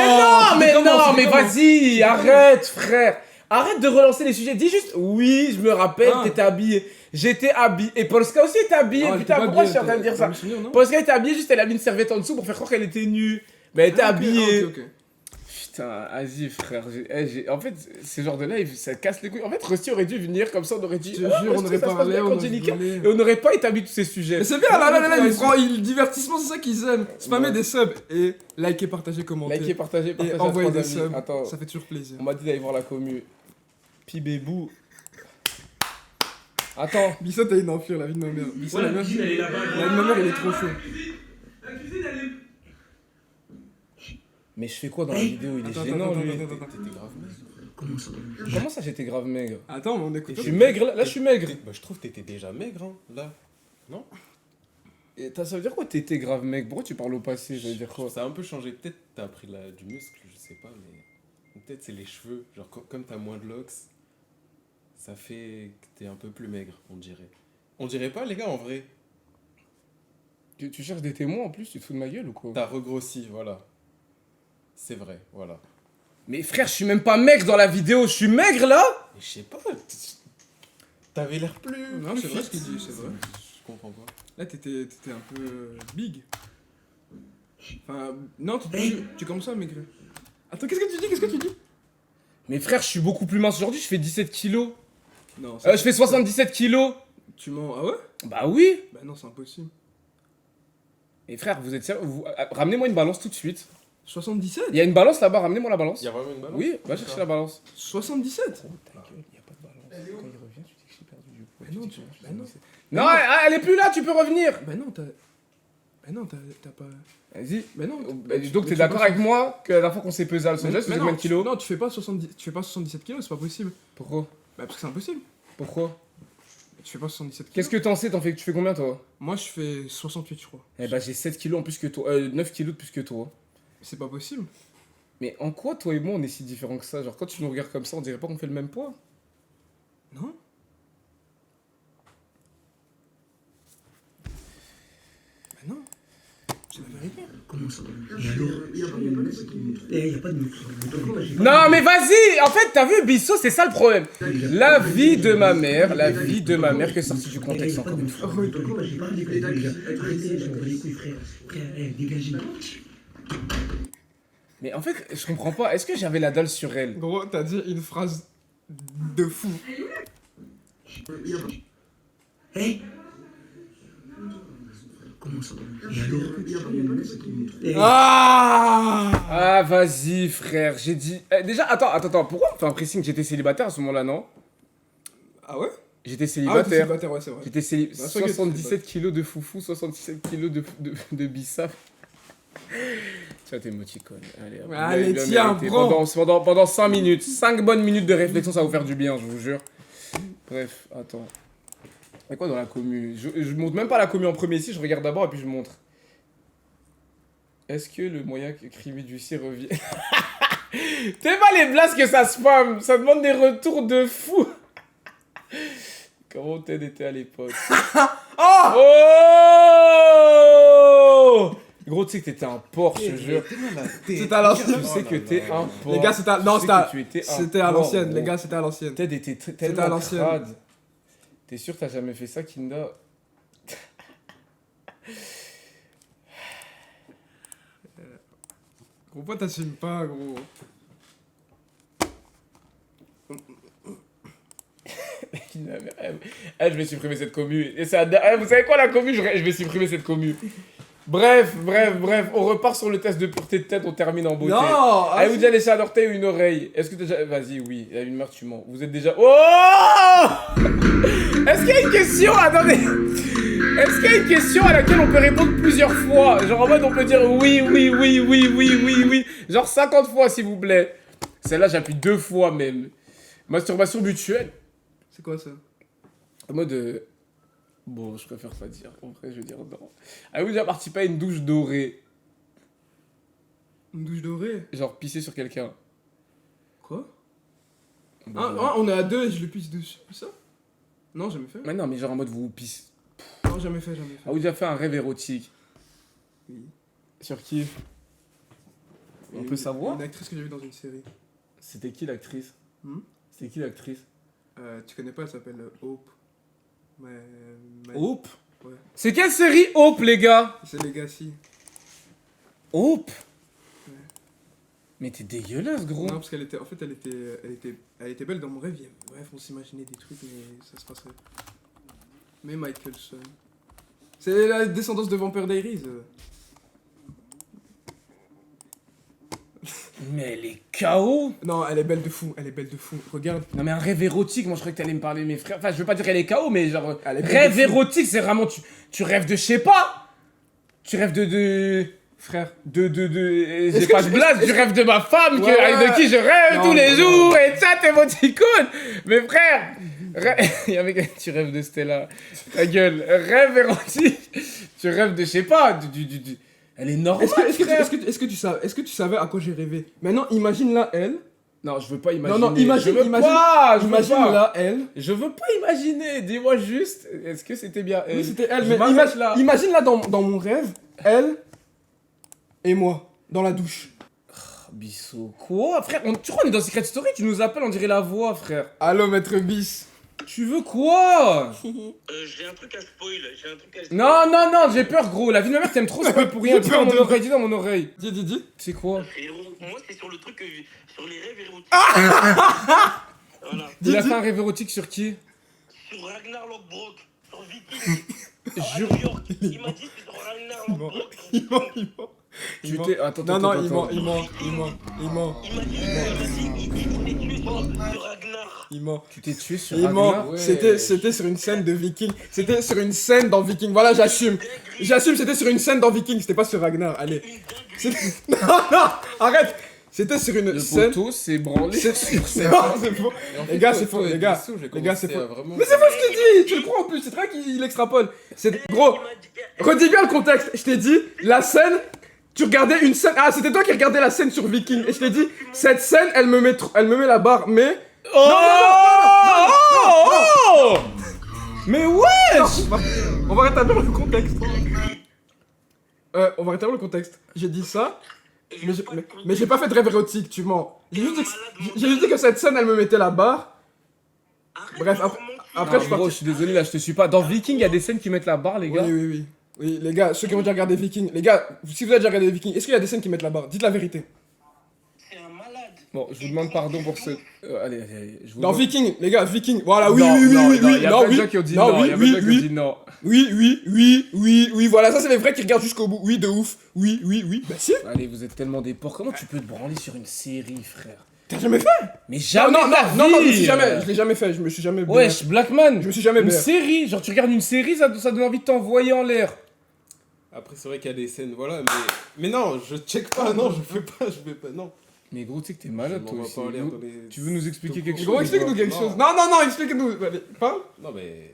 Mais vas-y, arrête, frère. Arrête de relancer les sujets. Dis juste, oui, je me rappelle, t'étais habillé. J'étais habillé. Et Polska aussi était habillée. Putain, pourquoi je suis en train de dire ça? Polska était habillée, juste elle a mis une serviette en dessous pour faire croire qu'elle était nue. Mais elle était habillée. Ok. Putain, vas-y, frère. En fait, ce genre de live, ça casse les couilles. En fait, Rusty aurait dû venir comme ça, on aurait dit. Je te jure, on aurait parlé, on aurait et rigolé. on n'aurait pas établi tous ces sujets. Mais c'est bien, là, le divertissement, c'est ça qu'ils aiment. Spammer des subs et liker, partager, commenter. Likez, partagez, Et partagez. envoyer à des 3 amis. subs, Attends, ça fait toujours plaisir. on m'a dit d'aller voir la commu. Pibébou. Attends. Bissot, t'as une enflure, la vie de ma mère. Bissot, Ouais, la la mère, cuisine, elle est là-bas. la vie de ma mère, elle est trop chaud. La cuisine, elle est. Mais je fais quoi dans la vidéo? Il est Attends, gênant, attends, lui. attends, attends. T'étais grave maigre. Comment ça, j'étais grave maigre? Attends, mais on écoute. Je suis maigre, là, je suis maigre. Bah, je trouve que t'étais déjà maigre, hein, là. Non? Et ça veut dire quoi, t'étais grave maigre? Pourquoi tu parles au passé? Ça veut dire quoi? Ça a un peu changé. Peut-être t'as pris du muscle, je sais pas, mais. Peut-être c'est les cheveux. Genre, comme t'as moins de locks, ça fait que t'es un peu plus maigre, on dirait. On dirait pas, les gars, en vrai. Tu cherches des témoins en plus? Tu te fous de ma gueule ou quoi? T'as regrossi, voilà. C'est vrai, voilà. Mais frère, je suis même pas maigre dans la vidéo, je suis maigre là? Mais je sais pas, t'avais l'air plus. Non, plus c'est vrai fit. ce qu'il dit, c'est vrai. Je comprends pas. Là, t'étais un peu big. Enfin, non, tu commences à maigrir. Attends, qu'est-ce que tu dis? Mais frère, je suis beaucoup plus mince aujourd'hui, je fais 17 kilos. Non, Je fais 77 kilos. Tu mens. Ah ouais? Bah oui. Bah non, c'est impossible. Et frère, vous êtes sérieux? Ramenez-moi une balance tout de suite. 77? Il y a une balance là-bas, ramenez-moi la balance. Y'a vraiment une balance? Oui, va chercher la balance. 77? Ta gueule, y a pas de balance. Quand il revient, tu dis que je l'ai perdu du coup. Bah non, bah non. Non, elle est plus là, tu peux revenir. Bah non, t'as pas... Vas-y. Bah non. Donc t'es d'accord avec moi que la dernière fois qu'on s'est pesé à Los Angeles, tu faisais combien de kilos? Non, tu fais pas 77 kilos, c'est pas possible. Pourquoi? Bah parce que c'est impossible. Pourquoi? Tu fais pas 77 kilos. Qu'est-ce que t'en sais? Tu fais combien toi? Moi, je fais 68, je crois. Eh bah j'ai 7 kilos en plus que toi, 9 kilos de plus que toi. C'est pas possible. Mais en quoi toi et moi on est si différents que ça? Genre quand tu nous regardes comme ça, on dirait pas qu'on fait le même poids? Non? Bah non. C'est la vérité. Comment ça? Mais alors, il n'y a pas de muscle. Non mais vas-y! En fait t'as vu Bissot, c'est ça le problème. La vie de ma mère qui est sortie du contexte encore une fois. Pourquoi j'ai parlé des gars? Arrêtez, j'en veux les couilles, frère. Frère, dégagez. Mais en fait, je comprends pas, est-ce que j'avais la dalle sur elle? Gros, t'as dit une phrase de fou. Hé? Comment Comment ça va? Il y a des recrues, il y a pas que ça qui montre. Ah, vas-y, frère, j'ai dit... déjà, attends, pourquoi on fait un pressing? J'étais célibataire à ce moment-là, non? Ah ouais? J'étais Ah, t'es célibataire. célibataire, ouais, c'est vrai. J'étais Bah, c'est vrai que t'es 77 kilos de foufou, 77 kilos de bissap. Tiens, t'es émoticône. Allez, hop. Allez, Bien tiens, mérité. prends. Pendant 5 minutes. 5 bonnes minutes de réflexion, ça va vous faire du bien, je vous jure. Bref, attends. Il y a quoi dans la commu? Je montre même pas la commu en premier ici, je regarde d'abord et puis je montre. Est-ce que le moyen que Crimi Ducy revient... T'es pas les blagues que ça spam, ça demande des retours de fou. Comment Ted était à l'époque? Oh! Gros, tu sais que t'étais un porc, je te jure. C'était à l'ancienne. Tu sais que t'es un porc. Les gars, c'était à... Non, Tu sais que tu étais un c'était à porc, l'ancienne. gros. Les gars, c'était à l'ancienne. Ted était à tellement l'ancienne. crade. T'es sûr que t'as jamais fait ça, Kinda? Gros, pourquoi t'assumes pas, gros? Je vais supprimer cette commu. Et c'est vous savez quoi la commu? Je vais supprimer cette commu. Bref, on repart sur le test de pureté de tête, on termine en beauté. Non! Avez-vous déjà laissé un orteil ou une oreille? Est-ce que t'as déjà... Vas-y, oui, il y a une meurtre, tu mens. Vous êtes déjà... Oh! Est-ce qu'il y a une question? Attendez. Est-ce qu'il y a une question à laquelle on peut répondre plusieurs fois? Genre en mode on peut dire oui. Genre 50 fois s'il vous plaît. Celle-là j'appuie 2 fois même. Masturbation mutuelle. C'est quoi ça? En mode... Bon, je préfère pas dire. En vrai, je veux dire non. Avez-vous déjà participé à une douche dorée? Une douche dorée? Genre pisser sur quelqu'un? Quoi? Bon, Ah, on est à 2 et je le pisse dessus. Ça? Non, jamais fait. Mais non, mais genre en mode vous pissez. Non, jamais fait. Avez-vous déjà fait un rêve érotique? Oui. Sur qui? On peut savoir? Une actrice que j'ai vue dans une série. C'était qui l'actrice? Hmm? C'était qui l'actrice? Tu connais pas, elle s'appelle Hope. Hope? Ouais. C'est quelle série Hope, les gars? C'est Legacy. Hope? Ouais. Mais t'es dégueulasse, gros. Non, parce qu'elle était... En fait, elle était belle dans mon rêve. Bref, on s'imaginait des trucs, mais ça se passerait. Mais Michelson. C'est la descendance de Vampire Diaries. Mais elle est KO. Non, elle est belle de fou. Regarde. Non mais un rêve érotique, moi je croyais que t'allais me parler de mes frères. Enfin, je veux pas dire qu'elle est KO, mais genre... Elle est belle Rêve de fou. érotique, c'est vraiment... Tu rêves de je sais pas. Tu rêves de... Frère. J'ai pas de blague, tu rêves de ma femme, Ouais, ouais. de qui je rêve Non, tous les non, jours, non. et ça, t'es émoticône. Mais frère, il y avait tu rêves de Stella. Ta gueule, rêve érotique. Tu rêves de, je sais pas, Elle est normale, frère. Est-ce que tu savais à quoi j'ai rêvé? Maintenant, imagine là, elle. Non, je veux pas imaginer. Non, imagine, je veux imagine, pas, je veux imagine pas. là, elle. Je veux pas imaginer, dis-moi juste, est-ce que c'était bien elle? Oui, c'était elle, Je mais m'arrête là. imagine là dans mon rêve, elle et moi, dans la douche. Bissot, quoi? Frère, tu crois qu'on est dans Secret Story? Tu nous appelles, on dirait la voix, frère. Allô, maître Bis. Tu veux quoi? J'ai un truc à spoil, Non, j'ai peur, gros. La vie de ma mère t'aime trop, c'est pas pour rien. Dis dans mon oreille, dis dans mon oreille. Dis. C'est quoi? Frérot, moi c'est sur le truc, sur les rêves érotiques. Voilà. Il a fait un rêve érotique sur qui? Sur Ragnar Lothbrok, sur Viking. À Jure. New York. Il m'a dit c'est sur Ragnar Lothbrok. Il ment. Tu t'es. Attends. Non, il ment. Il m'a dit il s'est tué sur Ragnar. Il ment. Tu t'es tué sur Il ment. Ragnar? C'était sur une scène de Viking. C'était sur une scène dans Viking. Voilà, j'assume. C'était sur une scène dans Viking. C'était pas sur Ragnar. Allez. Non, arrête. C'était sur une Le scène. poteau s'est branlé sur scène. Non, c'est faux. Les gars, c'est faux, les gars. Les gars, c'est faux. Mais c'est faux, je t'ai dit. Tu le crois en plus. C'est vrai qu'il extrapole. C'est gros. Redis bien le contexte. Je t'ai dit, la scène. Tu regardais une scène. Ah, c'était toi qui regardais la scène sur Viking. Et je t'ai dit, cette scène, elle me met la barre, mais. Oh! Mais wesh! On va rétablir le contexte. On va rétablir le contexte. J'ai dit ça. Mais j'ai pas fait de rêve érotique, tu mens. J'ai juste dit que cette scène, elle me mettait la barre. Bref, après, Non, je gros, partais. je suis désolé, là, je te suis pas. Dans Viking, il y a des scènes qui mettent la barre, les gars. Oui, les gars, ceux qui ont déjà regardé Viking. Les gars, si vous avez déjà regardé Viking, est-ce qu'il y a des scènes qui mettent la barre? Dites la vérité. C'est un malade. Bon, je vous demande pardon pour ce... allez, je vous Dans demande- Viking, les gars, Viking. Voilà, oui, Non, oui, oui, non, oui, non, oui, il y a non, plein de oui. gens qui ont dit Non, non, oui, il y a plein de oui, gens qui ont oui. dit non. Oui, voilà, ça c'est les vrais qui regardent jusqu'au bout. Oui, de ouf. Oui. Bah si. Allez, vous êtes tellement des porcs. Comment tu peux te branler sur une série, frère? T'as jamais fait? Mais jamais Non, de la je me vie. suis jamais, je l'ai jamais fait, je me suis jamais. Wesh, Blackman. Je me suis jamais Une BR. série, genre tu regardes une série, ça donne envie de t'envoyer en l'air. Après, c'est vrai qu'il y a des scènes, voilà, mais non, je check pas, non, je fais pas, je vais pas, non. Mais gros, tu sais que t'es malade, Je toi m'envoie aussi. pas en l'air Nous- dans les- Tu veux nous expliquer quelque chose? Gros, explique-nous quelque Non. chose. Non, explique-nous. Allez, parle. Non, mais.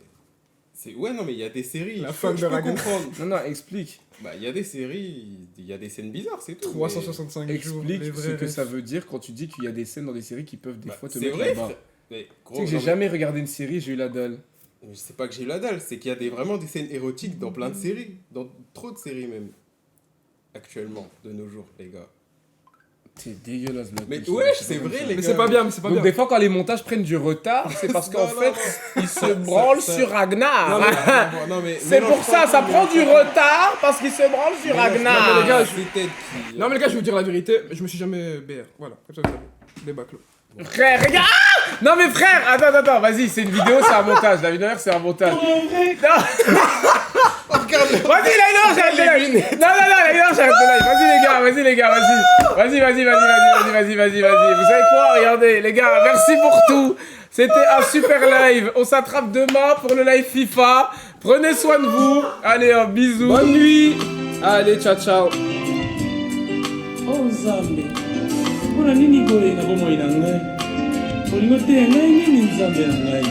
Ouais, non, mais il y a des séries. La je femme peux- de je peux Ragan. comprendre. Non, explique. Bah, il y a des séries, il y a des scènes bizarres, c'est tout. 365 jours. les Explique vrais ce que rêves. ça veut dire quand tu dis qu'il y a des scènes dans des séries qui peuvent des Bah, fois te c'est mettre vrai, là-bas. frère. Mais Tu gros, sais que j'ai non, mais- jamais regardé une série, j'ai eu la dalle. mais c'est pas que j'ai eu la dalle, c'est qu'il y a vraiment des scènes érotiques dans plein de séries. Dans trop de séries même. Actuellement, de nos jours, les gars. T'es dégueulasse, Black. Mais Je ouais, sais c'est pas vrai, comme les Mais gars. c'est pas bien, mais c'est pas Donc bien. des fois quand les montages prennent du retard, c'est parce qu'en Non, fait, ils se branlent ça- sur Ragnar. Non, mais- non, mais- C'est mélange pour pas ça tout, prend mélange du pas tout. retard parce qu'ils se branlent sur Mélange pas, Ragnar. Non, mais les gars, c'est tête qui- Non, mais les gars, je vais vous dire la vérité, je me suis jamais BR. Voilà, comme ça vous savez. Débat clos. Frère, regarde. Ah non mais frère, attends, vas-y, c'est une vidéo, c'est un montage. La vidéo, c'est un montage. Non. Vas-y, là, non, j'arrête de live. Non, là, non, j'arrête de live. Vas-y, les gars, vas-y. Vas-y. Vous savez quoi? Regardez, les gars, merci pour tout. C'était un super live. On s'attrape demain pour le live FIFA. Prenez soin de vous. Allez, un bisou. Bonne nuit. Allez, ciao. Oh Nzambe, mpona nini boye na bomoi na ngai? Olingo te ngai nini Nzambe na ngai?